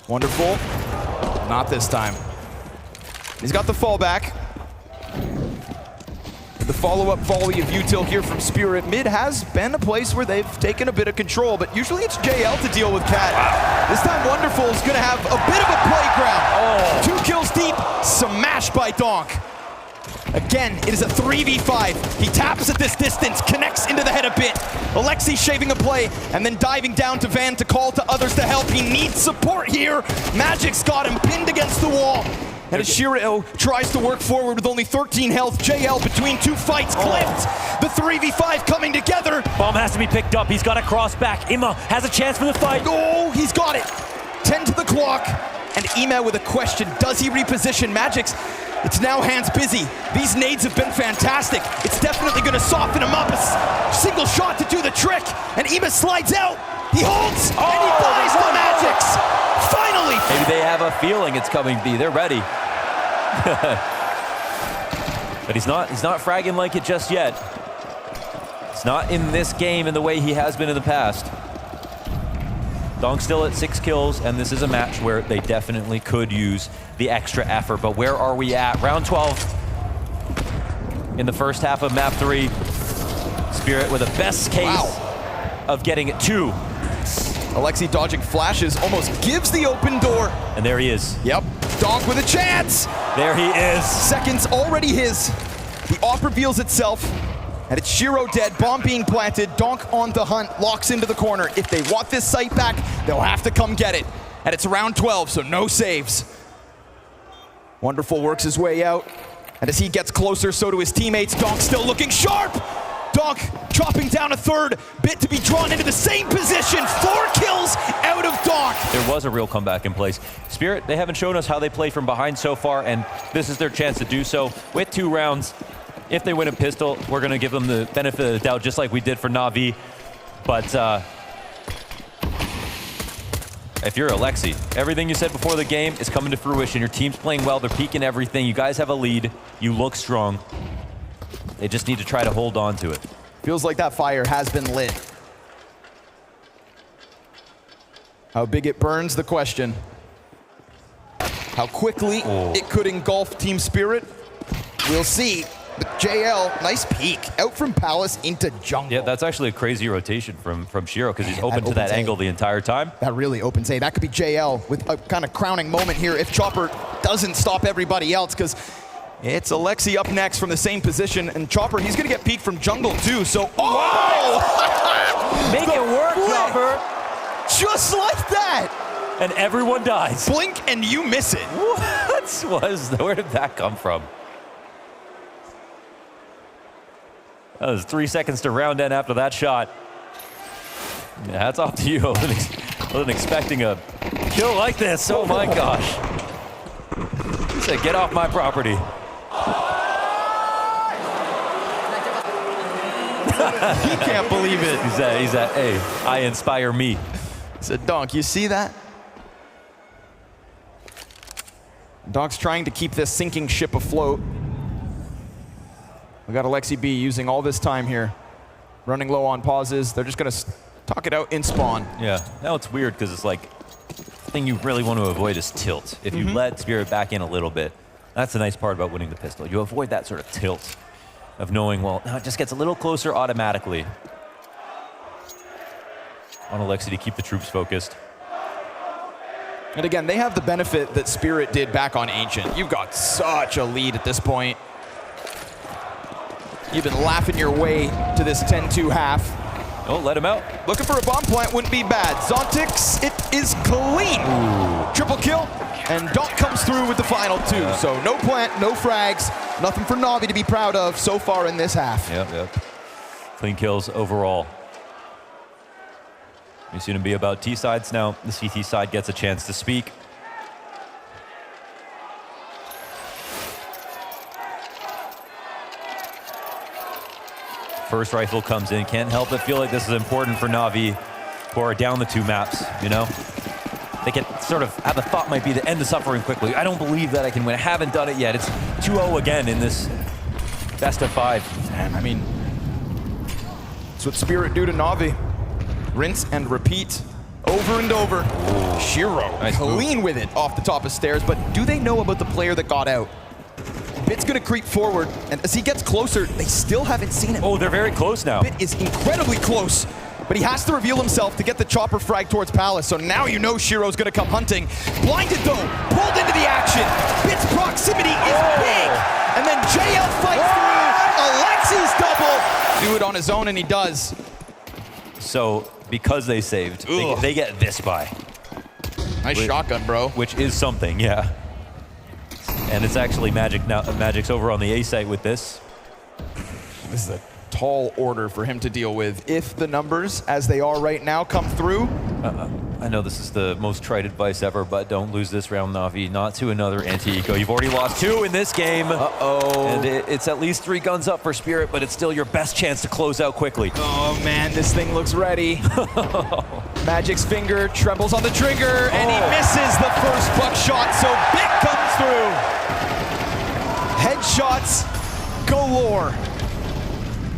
Wonderful. Not this time. He's got the fallback. The follow-up volley of util here from Spirit. Mid has been a place where they've taken a bit of control, but usually it's JL to deal with Cat. Wow. This time Wonderful is going to have a bit of a playground. Oh. 2 kills deep, smashed by Donk. Again, it is a 3v5. He taps at this distance, connects into the head a bit. Alexi shaving a play, and then diving down to Van to call to others to help. He needs support here. Magic's got him pinned against the wall. And as Shiro tries to work forward with only 13 health, JL between 2 fights clipped. The 3v5 coming together. Bomb has to be picked up. He's got to cross back. Imma has a chance for the fight. Oh, he's got it. 10 to the clock, and Ema with a question. Does he reposition? Magic's, it's now hands busy. These nades have been fantastic. It's definitely gonna soften him up. A single shot to do the trick, and Ema slides out. He holds, and he buys the Magics. Finally! Maybe they have a feeling it's coming B. They're ready. But he's not fragging like it just yet. It's not in this game in the way he has been in the past. Donk's still at 6 kills, and this is a match where they definitely could use the extra effort. But where are we at? Round 12 in the first half of map 3. Spirit with a best case of getting it 2. Alexi dodging flashes, almost gives the open door. And there he is. Yep, Donk with a chance. There he is. Seconds already his. The op reveals itself, and it's Shiro dead, bomb being planted, Donk on the hunt, locks into the corner. If they want this site back, they'll have to come get it. And it's round 12, so no saves. Wonderful works his way out, and as he gets closer, so do his teammates. Donk still looking sharp. Donk chopping down a third, Bit to be drawn into the same position. 4 kills out of Donk. There was a real comeback in place. Spirit, they haven't shown us how they play from behind so far, and this is their chance to do so with 2 rounds. If they win a pistol, we're going to give them the benefit of the doubt, just like we did for NAVI. But if you're Alexi, everything you said before the game is coming to fruition. Your team's playing well. They're peaking everything. You guys have a lead. You look strong. They just need to try to hold on to it. Feels like that fire has been lit. How big it burns, the question. How quickly it could engulf Team Spirit, we'll see. But JL, nice peek, out from Palace into jungle. Yeah, that's actually a crazy rotation from Shiro, because he's open to that angle the entire time. That really opens A. That could be JL with a kind of crowning moment here if Chopper doesn't stop everybody else, because it's Alexi up next from the same position, and Chopper, he's gonna get peeked from jungle too, so Make it work, Chopper! Just like that! And everyone dies. Blink and you miss it. Where did that come from? That was 3 seconds to round end after that shot. Yeah, hats off to you. I wasn't expecting a kill like this. Oh my gosh. He said, get off my property. He can't believe it. He's at, hey, I inspire me. He said, Donk, you see that? Donk's trying to keep this sinking ship afloat. We got Alexi B using all this time here. Running low on pauses. They're just gonna talk it out in spawn. Yeah, now it's weird because it's like, the thing you really want to avoid is tilt. If you let Spirit back in a little bit, that's the nice part about winning the pistol. You avoid that sort of tilt of knowing, well, now it just gets a little closer automatically. On Alexi to keep the troops focused. And again, they have the benefit that Spirit did back on Ancient. You've got such a lead at this point. You've been laughing your way to this 10-2 half. Oh, let him out. Looking for a bomb plant wouldn't be bad. Zontix, it is clean. Ooh. Triple kill, and Donk comes through with the final 2. Yeah. So no plant, no frags, nothing for NAVI to be proud of so far in this half. Yep. Clean kills overall. We've seen him be about T sides now. The CT side gets a chance to speak. First rifle comes in. Can't help but feel like this is important for NAVI, who are down the 2 maps, you know? They can sort of have a thought might be to end the suffering quickly. I don't believe that I can win. I haven't done it yet. It's 2-0 again in this best of 5. And I mean, that's what Spirit do to NAVI. Rinse and repeat over and over. Ooh. Shiro, nice clean move with it off the top of stairs, but do they know about the player that got out? Bit's gonna creep forward, and as he gets closer, they still haven't seen him. Oh, they're very close now. Bit is incredibly close, but he has to reveal himself to get the chopper frag towards Palace, so now you know Shiro's gonna come hunting. Blinded though, pulled into the action. Bit's proximity is big, and then JL fights through. Alexi's double. Do it on his own, and he does. So, because they saved, they get this buy. Nice shotgun, bro. Which is something, yeah. And it's actually Magic now. Magic's over on the A site with this. This is a tall order for him to deal with. If the numbers, as they are right now, come through, I know this is the most trite advice ever, but don't lose this round, Navi. Not to another anti-eco. You've already lost 2 in this game. Uh-oh. And it's at least 3 guns up for Spirit, but it's still your best chance to close out quickly. Oh man, this thing looks ready. Magic's finger trembles on the trigger, and he misses the first buckshot, so Bit comes through. Headshots galore.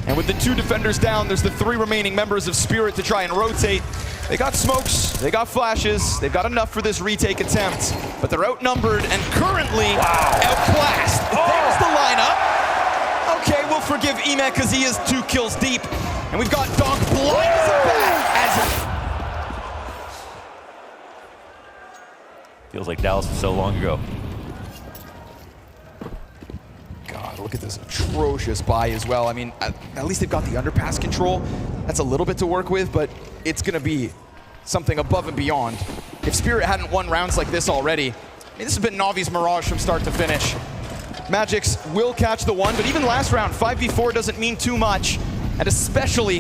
And with the 2 defenders down, there's the 3 remaining members of Spirit to try and rotate. They got smokes, they got flashes, they've got enough for this retake attempt, but they're outnumbered and currently outclassed. There's the lineup. Okay, we'll forgive Emet because he is 2 kills deep. And we've got Donk blind as a bat. Feels like Dallas was so long ago. God, look at this atrocious buy as well. I mean, at least they've got the underpass control. That's a little bit to work with, but it's going to be something above and beyond. If Spirit hadn't won rounds like this already, I mean, this has been Navi's Mirage from start to finish. Magic's will catch the 1, but even last round, 5v4 doesn't mean too much. And especially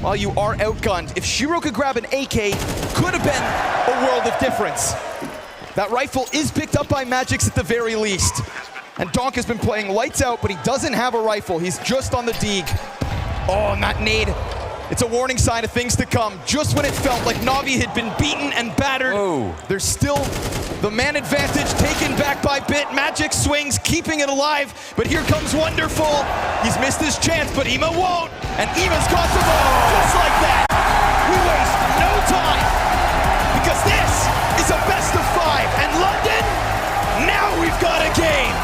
while you are outgunned, if Shiro could grab an AK, could have been a world of difference. That rifle is picked up by Magic's at the very least. And Donk has been playing lights out, but he doesn't have a rifle. He's just on the Deeg. Oh, and that nade. It's a warning sign of things to come. Just when it felt like Navi had been beaten and battered, there's still the man advantage taken back by Bit. Magic swings, keeping it alive, but here comes Wonderful. He's missed his chance, but Ema won't, and Ema's got the ball. Just like that, we waste no time, because this is a best of 5, and London, now we've got a game.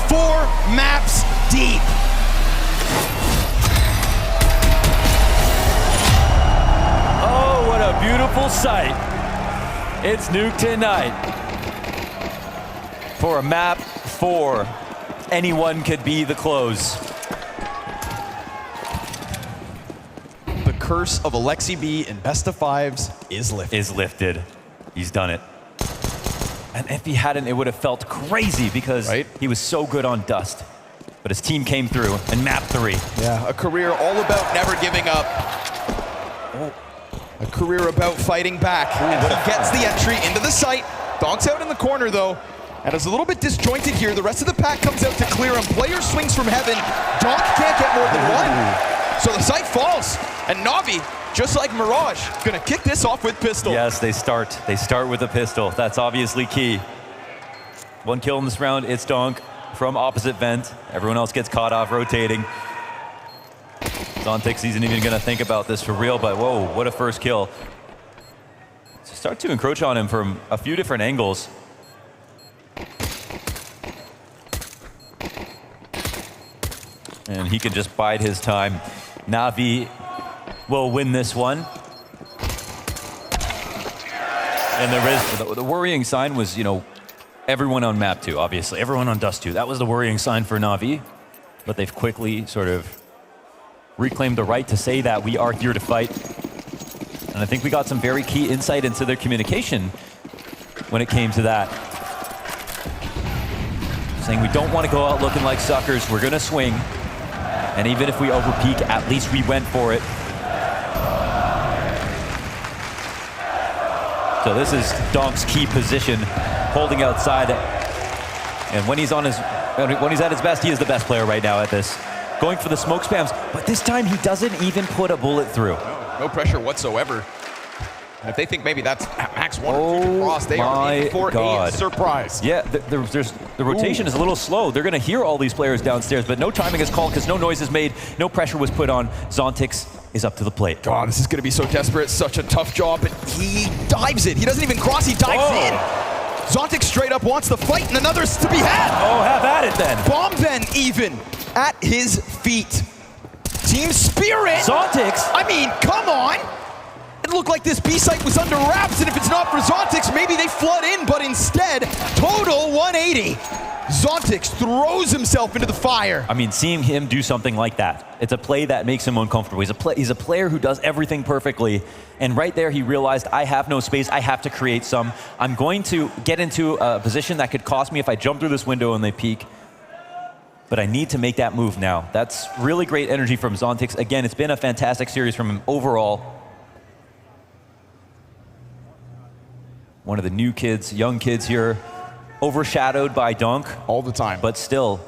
4 maps deep. Oh, what a beautiful sight. It's Nuke tonight. For a map 4, anyone could be the close. The curse of Alexi B in best of 5s is lifted. He's done it. And if he hadn't, it would have felt crazy because he was so good on Dust. But his team came through in map 3. Yeah, a career all about never giving up. A career about fighting back. And he gets the entry into the site. Donk's out in the corner though. And it's a little bit disjointed here. The rest of the pack comes out to clear him. Player swings from heaven. Donk can't get more than 1. So the site falls. And Navi, just like Mirage, gonna kick this off with pistol. Yes, they start with a pistol. That's obviously key. 1 kill in this round, it's Donk from opposite vent. Everyone else gets caught off rotating. Zontix isn't even gonna think about this for real, but whoa, what a first kill. So start to encroach on him from a few different angles. And he can just bide his time. Navi will win this one. And there is, the worrying sign was, you know, everyone on map 2, obviously. Everyone on Dust 2. That was the worrying sign for Navi. But they've quickly sort of reclaimed the right to say that we are here to fight. And I think we got some very key insight into their communication when it came to that. Saying we don't want to go out looking like suckers. We're going to swing. And even if we overpeak, at least we went for it. So this is Donk's key position, holding outside. And when he's at his best, he is the best player right now at this. Going for the smoke spams, but this time he doesn't even put a bullet through. No pressure whatsoever. And if they think maybe that's max 1 or 2 to cross, they are aiming for a surprise. Yeah, the rotation is a little slow. They're going to hear all these players downstairs, but no timing is called because no noise is made, no pressure was put on. Zontix is up to the plate. God, this is going to be so desperate. Such a tough job, but he dives it. He doesn't even cross, he dives in. Zontic straight up wants the fight, and another's to be had. Oh, have at it then. Bomb then even at his feet. Team Spirit. Zontix. I mean, come on. It looked like this B site was under wraps, and if it's not for Zontix, maybe they flood in, but instead, total 180. Zontix throws himself into the fire. I mean, seeing him do something like that, it's a play that makes him uncomfortable. He's a player who does everything perfectly, and right there he realized, I have no space, I have to create some. I'm going to get into a position that could cost me if I jump through this window and they peek, but I need to make that move now. That's really great energy from Zontix. Again, it's been a fantastic series from him overall. one of the new kids, young kids here, overshadowed by Donk. All the time. But still,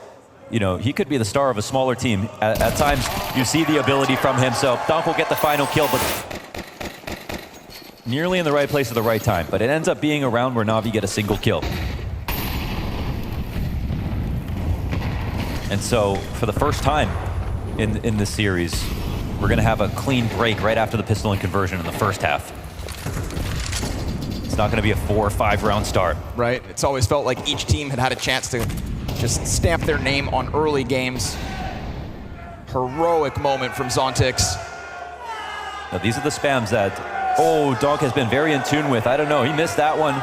you know, he could be the star of a smaller team. At times, you see the ability from him, so Donk will get the final kill, but nearly in the right place at the right time. But it ends up being a round where Navi get a single kill. And so, for the first time in this series, we're going to have a clean break right after the pistol and conversion in the first half. It's not going to be a 4 or 5 round start. Right. It's always felt like each team had a chance to just stamp their name on early games. Heroic moment from Zontix. Now, these are the spams that, Donk has been very in tune with. I don't know, he missed that one.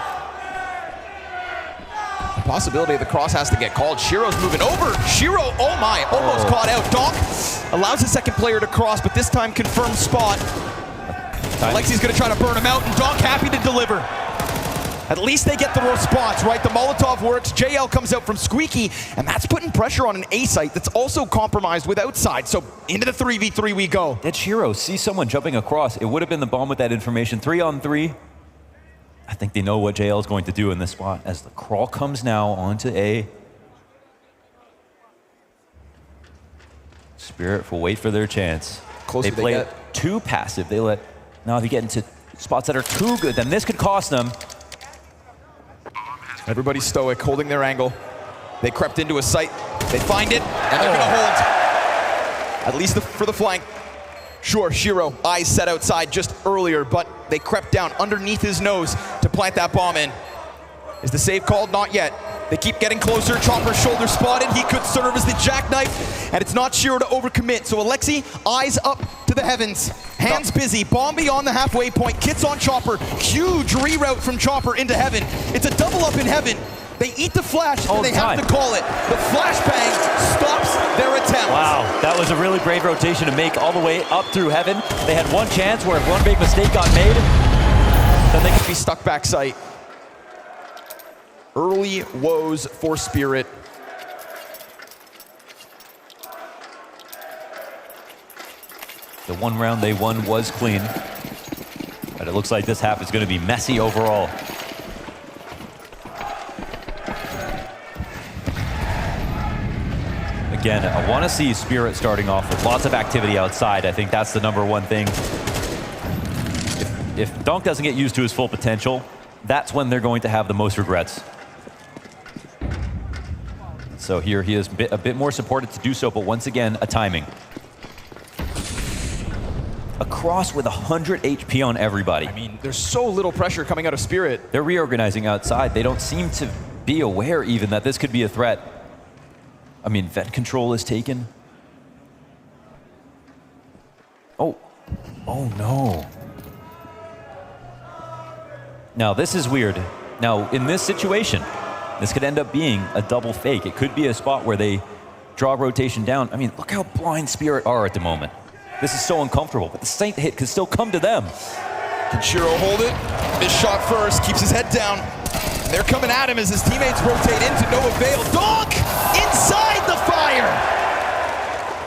The possibility of the cross has to get called. Shiro's moving over. Shiro, oh my, almost caught out. Donk allows the second player to cross, but this time confirmed spot. Alexi's gonna try to burn him out, and Donk happy to deliver. At least they get the response, right? The Molotov works, JL comes out from Squeaky, and that's putting pressure on an A site that's also compromised with outside. So into the 3v3 we go. Did Shiro see someone jumping across? It would have been the bomb with that information. 3-on-3. I think they know what JL is going to do in this spot as the crawl comes now onto A. Spirit will wait for their chance. Closer they play they it too passive. They let Navi get into spots that are too good, then this could cost them. Everybody's stoic, holding their angle. They crept into a site. They find it, and they're gonna hold. At least for the flank. Sure, Shiro, eyes set outside just earlier, but they crept down underneath his nose to plant that bomb in. Is the save called? Not yet. They keep getting closer. Chopper's shoulder spotted. He could serve as the jackknife, and it's not Shiro to overcommit. So Alexi, eyes up to the heavens. Hands busy. Bomb beyond the halfway point. Kits on Chopper. Huge reroute from Chopper into heaven. It's a double up in heaven. They eat the flash, and they have to call it. The flashbang stops their attempt. Wow, that was a really brave rotation to make all the way up through heaven. They had one chance where if one big mistake got made, then they could be stuck back sight. Early woes for Spirit. The one round they won was clean, but it looks like this half is going to be messy overall. Again, I want to see Spirit starting off with lots of activity outside. I think that's the #1 thing. If Donk doesn't get used to his full potential, that's when they're going to have the most regrets. So here he is a bit more supported to do so, but once again, a timing. A cross with 100 HP on everybody. I mean, there's so little pressure coming out of Spirit. They're reorganizing outside. They don't seem to be aware even that this could be a threat. I mean, vent control is taken. Oh no. Now this is weird. Now in this situation, this could end up being a double fake. It could be a spot where they draw rotation down. I mean, look how blind Spirit are at the moment. This is so uncomfortable, but the Saint hit could still come to them. Can Shiro hold it? This shot first, keeps his head down. They're coming at him as his teammates rotate in to no avail. Donk inside the fire!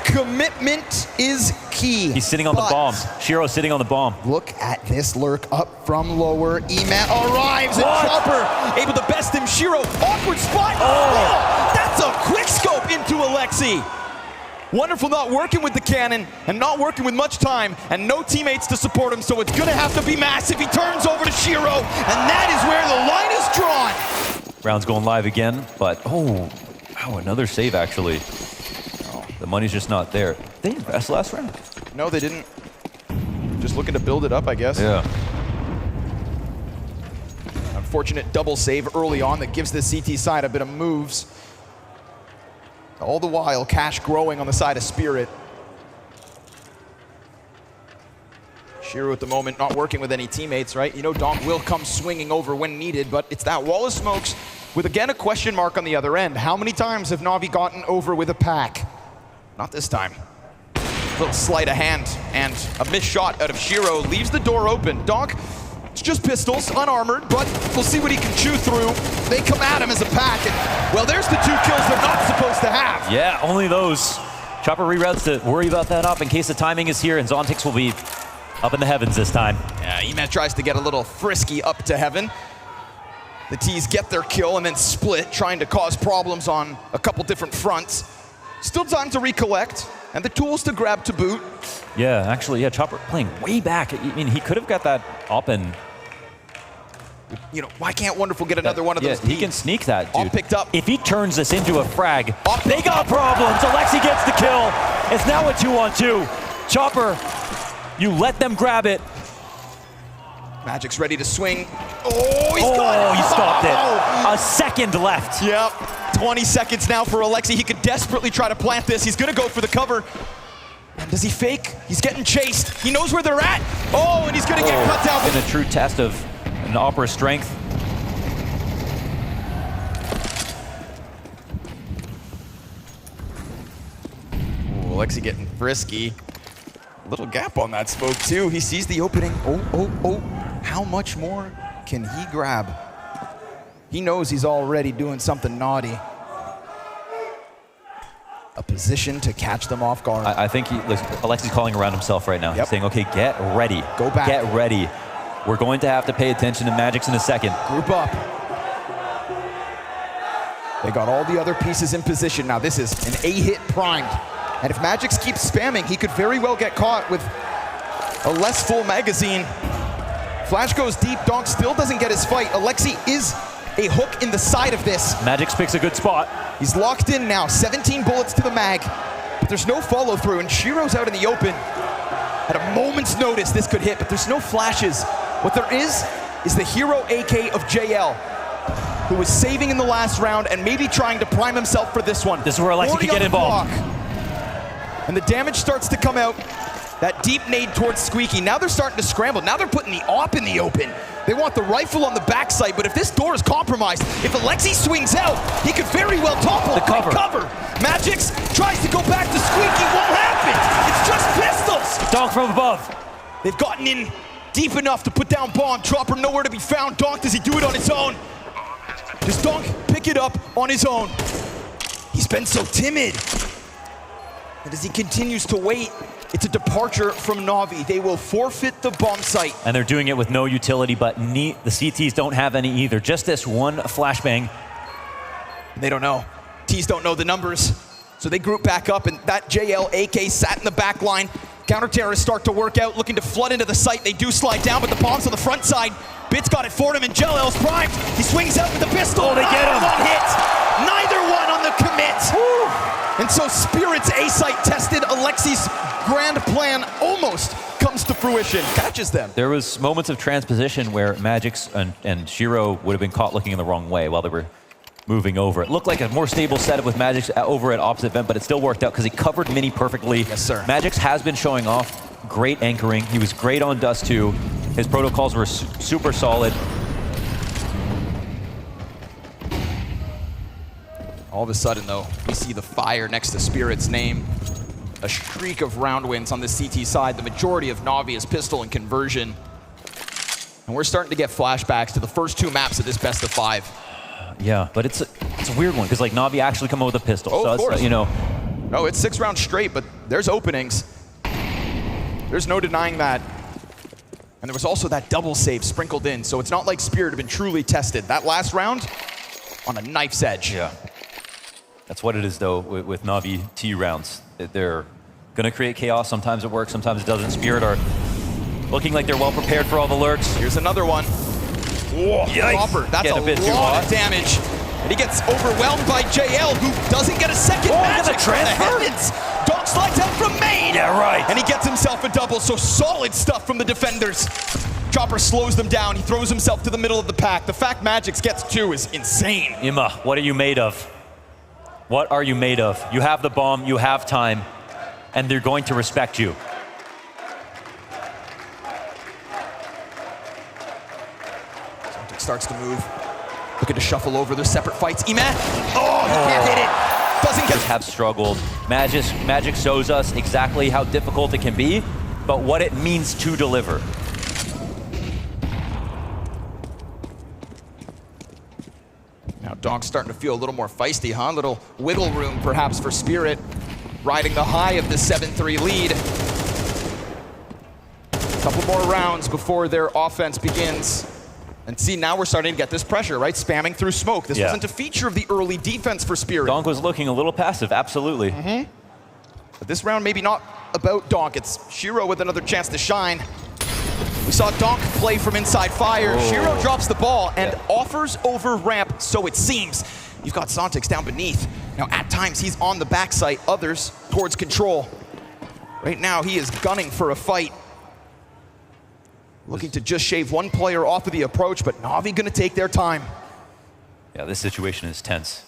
Commitment is key. He's sitting on the bomb. Shiro's sitting on the bomb. Look at this lurk up from lower. Emat arrives and Chopper able to best him. Shiro, awkward spot. Oh, that's a quick scope into Alexi. Wonderful not working with the cannon and not working with much time and no teammates to support him, so it's gonna have to be massive. He turns over to Shiro, and that is where the line is drawn. Round's going live again, but wow, another save actually. The money's just not there. They didn't invest last round. No, they didn't. Just looking to build it up, I guess. Yeah. Unfortunate double save early on that gives the CT side a bit of moves. All the while, cash growing on the side of Spirit. Shiro at the moment not working with any teammates, right? You know Donk will come swinging over when needed, but it's that wall of smokes with, again, a question mark on the other end. How many times have Navi gotten over with a pack? Not this time. A little sleight of hand and a missed shot out of Shiro leaves the door open. Donk, it's just pistols, unarmored, but we'll see what he can chew through. They come at him as a pack, and, well, there's the 2 kills they're not supposed to have. Yeah, only those. Chopper reroutes to worry about that up in case the timing is here, and Zontix will be up in the heavens this time. Yeah, Emat tries to get a little frisky up to heaven. The T's get their kill and then split, trying to cause problems on a couple different fronts. Still time to recollect, and the tools to grab to boot. Yeah, actually, yeah, Chopper playing way back. I mean, he could have got that up and... You know, why can't Wonderful get another one of those? He can sneak that, dude. All picked up. If he turns this into a frag, they got problems. Alexi gets the kill. It's now a 2-on-2. Chopper, you let them grab it. Magic's ready to swing. Oh, he's got it. He stopped it. Oh. A second left. Yep. 20 seconds now for Alexi. He could desperately try to plant this. He's going to go for the cover. And does he fake? He's getting chased. He knows where they're at. Oh, and he's going to get cut down. In a true test of an Opera strength. Ooh, Alexi getting frisky. Little gap on that smoke too. He sees the opening. Oh. How much more can he grab? He knows he's already doing something naughty. A position to catch them off guard. I think Alexi's calling around himself right now. Yep. He's saying, okay, get ready. Go back. Get ready. We're going to have to pay attention to Magic's in a second. Group up. They got all the other pieces in position. Now this is an A-hit primed. And if Magix keeps spamming, he could very well get caught with a less full magazine. Flash goes deep. Donk still doesn't get his fight. Alexi is a hook in the side of this. Magix picks a good spot. He's locked in now. 17 bullets to the mag. But there's no follow through, and Shiro's out in the open. At a moment's notice, this could hit, but there's no flashes. What there is the hero AK of JL, who was saving in the last round and maybe trying to prime himself for this one. This is where Alexi can get involved. And the damage starts to come out. That deep nade towards Squeaky. Now they're starting to scramble. Now they're putting the AWP in the open. They want the rifle on the backside, but if this door is compromised, if Alexi swings out, he could very well topple the cover. Magix tries to go back to Squeaky. Won't happen. It's just pistols. Donk from above. They've gotten in deep enough to put down bomb. Chopper nowhere to be found. Donk, does he do it on his own? Does Donk pick it up on his own? He's been so timid. And as he continues to wait, it's a departure from Navi. They will forfeit the bomb site. And they're doing it with no utility, but the CTs don't have any either. Just this one flashbang. They don't know. T's don't know the numbers. So they group back up, and that JL AK sat in the back line. Counter-terrorists start to work out, looking to flood into the site. They do slide down, but the bomb's on the front side. Bit's got it for him, and JL's primed. He swings out with the pistol. Oh, they get him. One hit. Neither one on the commit. Woo. And so Spirit's A-site tested. Alexi's grand plan almost comes to fruition. Catches them. There was moments of transposition where Magix and Shiro would have been caught looking in the wrong way while they were moving over. It looked like a more stable setup with Magix over at opposite vent, but it still worked out because he covered Mini perfectly. Yes, sir. Magix has been showing off great anchoring. He was great on Dust 2. His protocols were super solid. All of a sudden, though, we see the fire next to Spirit's name. A streak of round wins on the CT side. The majority of Navi is pistol and conversion. And we're starting to get flashbacks to the first two maps of this best of 5. Yeah, but it's a weird one because like Navi actually come out with a pistol. Oh, so of course. It's, you know. No, it's 6 rounds straight, but there's openings. There's no denying that. And there was also that double save sprinkled in, so it's not like Spirit have been truly tested. That last round, on a knife's edge. Yeah. That's what it is, though, with Navi T rounds. They're going to create chaos. Sometimes it works, sometimes it doesn't. Spirit are looking like they're well prepared for all the lurks. Here's another one. Whoa, Chopper, that's a bit too lot hot. of damage. And he gets overwhelmed by JL, who doesn't get a second magic the from the transfer? heavens. Donk slides out from main. Yeah, right. And he gets himself a double, so solid stuff from the defenders. Chopper slows them down. He throws himself to the middle of the pack. The fact Magix gets 2 is insane. Imma, what are you made of? What are you made of? You have the bomb, you have time, and they're going to respect you. Celtic starts to move. Looking to shuffle over their separate fights. Ema, oh, he can't hit it. Doesn't get... Have struggled. Magic shows us exactly how difficult it can be, but what it means to deliver. Now Donk's starting to feel a little more feisty, huh? A little wiggle room perhaps for Spirit, riding the high of the 7-3 lead. A couple more rounds before their offense begins. And see, now we're starting to get this pressure, right? Spamming through smoke. This wasn't a feature of the early defense for Spirit. Donk was looking a little passive, absolutely. But this round, maybe not about Donk. It's Shiro with another chance to shine. We saw Donk play from inside fire. Shiro drops the ball and offers over ramp, so it seems. You've got Zontix down beneath. Now, at times, he's on the backside, others towards control. Right now, he is gunning for a fight. Looking to just shave one player off of the approach, but NAVI gonna take their time. Yeah, this situation is tense.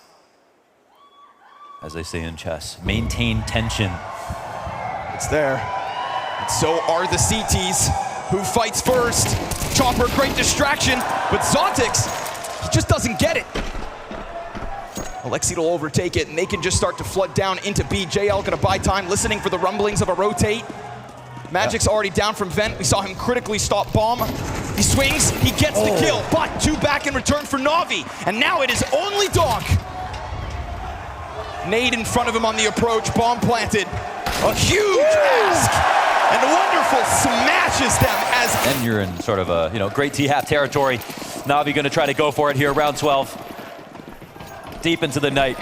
As they say in chess, maintain tension. It's there. And so are the CTs. Who fights first? Chopper, great distraction, but Zontix, he just doesn't get it. Alexi will overtake it, and they can just start to flood down into B. JL gonna buy time, listening for the rumblings of a rotate. Magic's already down from vent. We saw him critically stop bomb. He swings, he gets the kill, but 2 back in return for NAVI. And now it is only Donk. Nade in front of him on the approach, bomb planted. A huge ask, and Wonderful smashes them as... And you're in sort of a, great T-Hat territory. NAVI gonna try to go for it here, round 12. Deep into the night.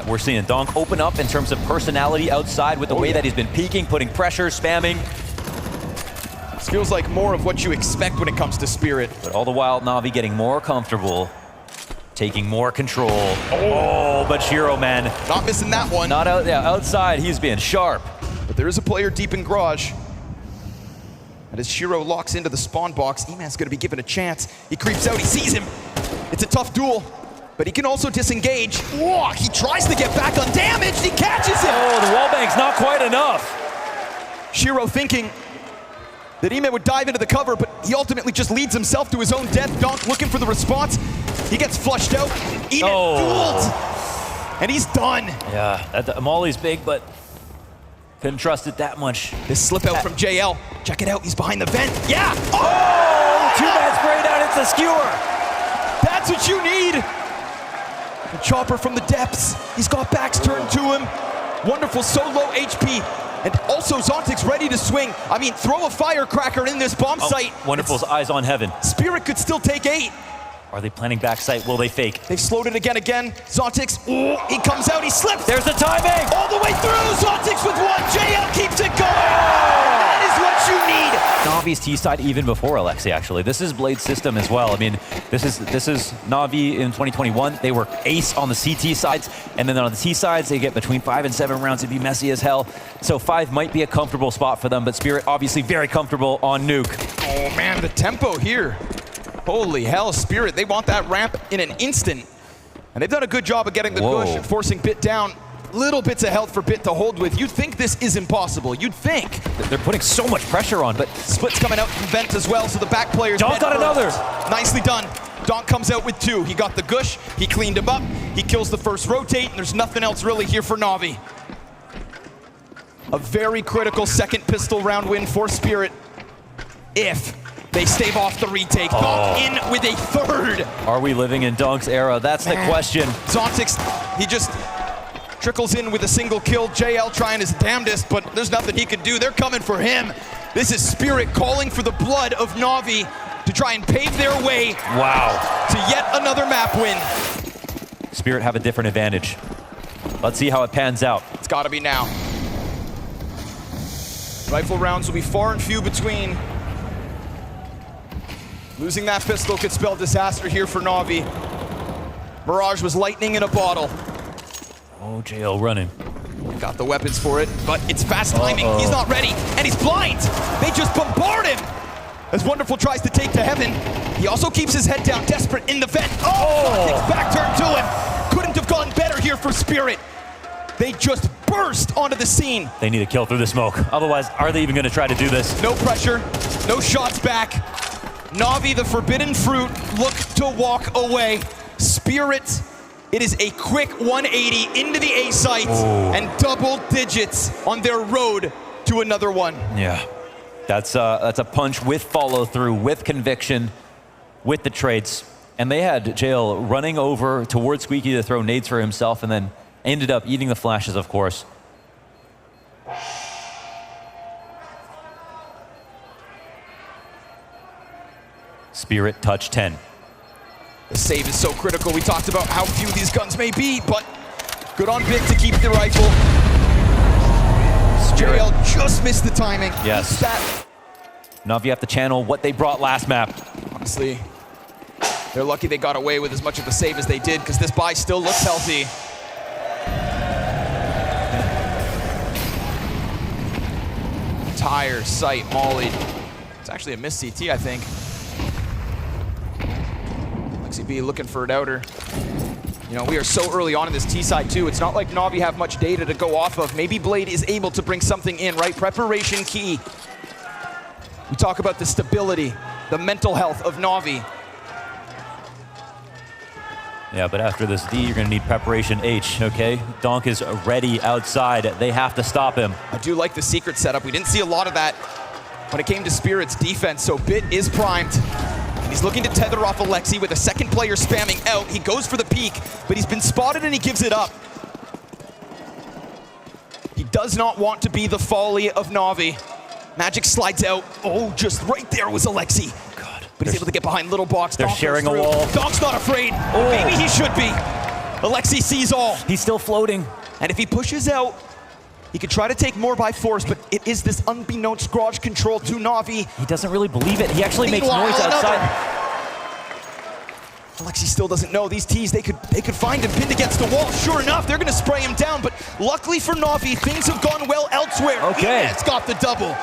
We're seeing Donk open up in terms of personality outside with the way that he's been peeking, putting pressure, spamming. This feels like more of what you expect when it comes to Spirit. But all the while, NAVI getting more comfortable, taking more control. Oh, but Shiro, man. Not missing that one. Not out, outside, he's being sharp. But there is a player deep in garage. And as Shiro locks into the spawn box, E-Man's gonna be given a chance. He creeps out, he sees him. It's a tough duel. But he can also disengage. Whoa, he tries to get back undamaged. He catches him. Oh, the wallbang's not quite enough. Shiro thinking that Ime would dive into the cover, but he ultimately just leads himself to his own death. Donk looking for the response. He gets flushed out. Ime dueled. And he's done. Yeah, Molly's big, but couldn't trust it that much. This slip out from JL. Check it out, he's behind the vent. Yeah! Oh, 2-man spray down into the skewer. That's what you need. The Chopper from the depths. He's got backs turned to him. Wonderful, so low HP. And also Zontix ready to swing. I mean, throw a firecracker in this bomb site. Wonderful's eyes on heaven. Spirit could still take 8. Are they planning backside? Will they fake? They've slowed it again. Zontix, he comes out, he slips. There's the timing. All the way through. Zontix with 1. JL keeps it going. That is what you need. NAVI's T-side even before Alexi, actually. This is Blade's system as well. I mean, this is NAVI in 2021. They were ace on the CT sides, and then on the T sides, they get between 5 and 7 rounds. It'd be messy as hell. So 5 might be a comfortable spot for them, but Spirit obviously very comfortable on Nuke. Oh man, the tempo here. Holy hell, Spirit, they want that ramp in an instant. And they've done a good job of getting the push and forcing Bit down. Little bits of health for Bit to hold with. You'd think this is impossible. You'd think. They're putting so much pressure on, but... Split's coming out from Vent as well, so the back players... Donk got another! Nicely done. Donk comes out with 2. He got the gush, he cleaned him up, he kills the first rotate, and there's nothing else really here for NAVI. A very critical second pistol round win for Spirit. If they stave off the retake. Donk in with a 3rd. Are we living in Donk's era? That's the question. Zontix, he just trickles in with a single kill. JL trying his damnedest, but there's nothing he can do. They're coming for him. This is Spirit calling for the blood of NAVI to try and pave their way to yet another map win. Spirit have a different advantage. Let's see how it pans out. It's gotta be now. Rifle rounds will be far and few between. Losing that pistol could spell disaster here for NAVI. Mirage was lightning in a bottle. Oh, JL running. Got the weapons for it, but it's fast timing. He's not ready, and he's blind. They just bombard him. As Wonderful tries to take to heaven, he also keeps his head down, desperate in the vent. Back turn to him. Couldn't have gone better here for Spirit. They just burst onto the scene. They need to kill through the smoke. Otherwise, are they even going to try to do this? No pressure, no shots back. NAVI, the forbidden fruit, look to walk away. Spirit, it is a quick 180 into the A site and double digits on their road to another one. Yeah, that's a punch with follow through, with conviction, with the trades. And they had JL running over towards Squeaky to throw nades for himself, and then ended up eating the flashes, of course. Spirit touch 10. The save is so critical. We talked about how few these guns may be, but good on Bit to keep the rifle. JL just missed the timing. Yes. NAVI have to channel what they brought last map. Honestly, they're lucky they got away with as much of a save as they did, because this buy still looks healthy. Tire, sight, molly. It's actually a missed CT, I think. Lexi B looking for an outer. You know, we are so early on in this T side too. It's not like NAVI have much data to go off of. Maybe Blade is able to bring something in, right? Preparation key. We talk about the stability, the mental health of NAVI. Yeah, but after this D, you're going to need preparation H, okay? Donk is ready outside. They have to stop him. I do like the secret setup. We didn't see a lot of that when it came to Spirit's defense, so Bit is primed. And he's looking to tether off Alexi with a second player spamming out. He goes for the peek, but he's been spotted and he gives it up. He does not want to be the folly of NAVI. Magic slides out. Oh, just right there was Alexi. God. But he's able to get behind Little Box. They're sharing a wall. Donk's not afraid. Oh. Maybe he should be. Alexi sees all. He's still floating. And if he pushes out, he could try to take more by force, but it is this unbeknownst garage control to NAVI. He doesn't really believe it. He actually makes noise outside. Alexi still doesn't know. These T's, they could find him pinned against the wall. Sure enough, they're gonna spray him down, but luckily for NAVI, things have gone well elsewhere. Okay. It's got the double.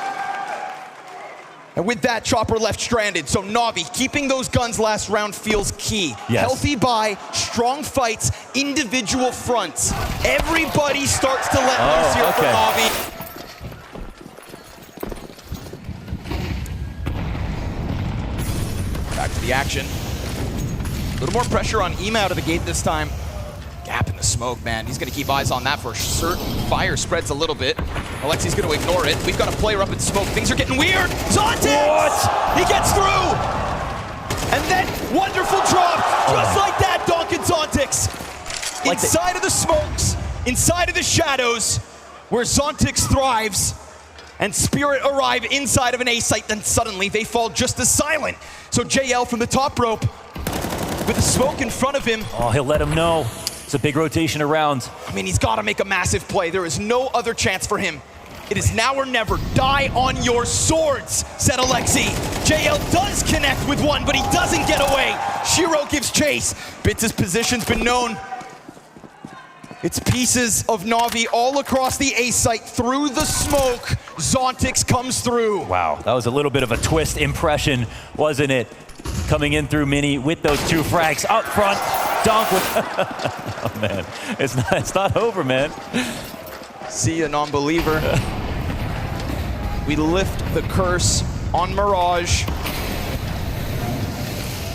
And with that, Chopper left stranded. So NAVI, keeping those guns last round feels key. Yes. Healthy buy, strong fights, individual fronts. Everybody starts to let loose here for NAVI. Back to the action. A little more pressure on Ema out of the gate this time. Gap in the smoke, man. He's gonna keep eyes on that for certain. Fire spreads a little bit. Alexi's gonna ignore it. We've got a player up in smoke. Things are getting weird. Zontix! What? He gets through! And then, wonderful drop. Just like that, Donk and Zontix. Inside of the smokes, inside of the shadows, where Zontix thrives, and Spirit arrive inside of an A site, then suddenly they fall just as silent. So JL from the top rope, with the smoke in front of him. Oh, he'll let him know. It's a big rotation around. I mean, he's got to make a massive play. There is no other chance for him. It is now or never. Die on your swords, said Alexi. JL does connect with one, but he doesn't get away. Shiro gives chase. Bits' position's been known. It's pieces of NAVI all across the A site through the smoke. Zontix comes through. Wow, that was a little bit of a twist impression, wasn't it? Coming in through Mini with those two frags up front. Donk with, oh man, it's not over, man. See ya, non-believer. We lift the curse on Mirage.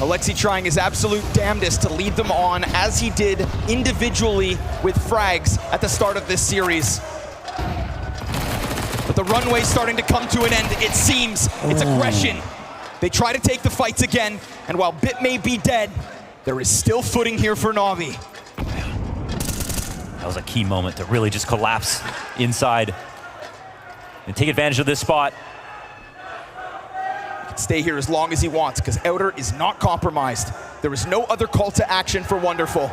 Alexi trying his absolute damnedest to lead them on, as he did individually with frags at the start of this series. But the runway's starting to come to an end, it seems. It's aggression. They try to take the fights again, and while Bit may be dead, there is still footing here for NAVI. That was a key moment to really just collapse inside and take advantage of this spot. He can stay here as long as he wants, because Outer is not compromised. There is no other call to action for Wonderful.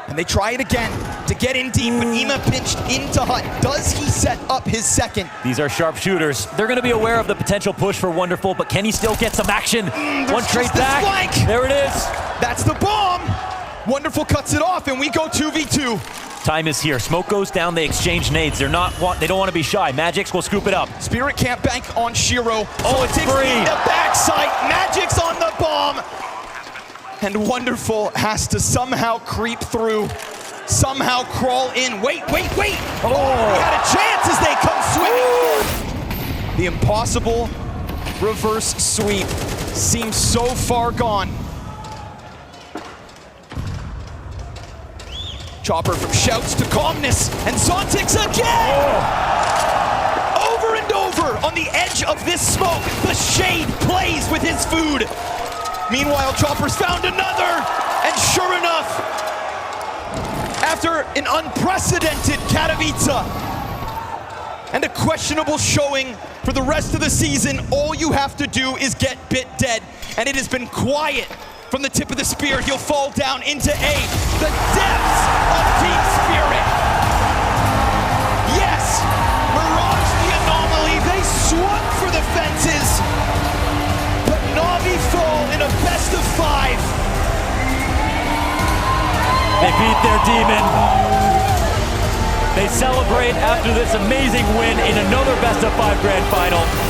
And they try it again to get in deep, but Ema pinched into Hut. Does he set up his second? These are sharpshooters. They're going to be aware of the potential push for Wonderful, but can he still get some action? One trade back. Flank. There it is. That's the bomb. Wonderful cuts it off, and we go 2v2. Time is here. Smoke goes down. They exchange nades. They don't want to be shy. Magix will scoop it up. Spirit can't bank on Shiro. Oh, it's free. The backside. Magic's on the bomb. And Wonderful has to somehow creep through, somehow crawl in. Wait. Oh, he had a chance as they come swimming. The impossible reverse sweep seems so far gone. Chopper from shouts to calmness, and Zontix again! Over and over on the edge of this smoke, the Shade plays with his food. Meanwhile, Chopper's found another, and sure enough, after an unprecedented Katowice and a questionable showing for the rest of the season, all you have to do is get Bit dead. and it has been quiet from the tip of the spear. He'll fall down into 8. The depths of Team Spirit. Yes, Mirage the anomaly. They swung for the fences, but NAVI fall in a best of 5. They beat their demon. They celebrate after this amazing win in another best of 5 grand final.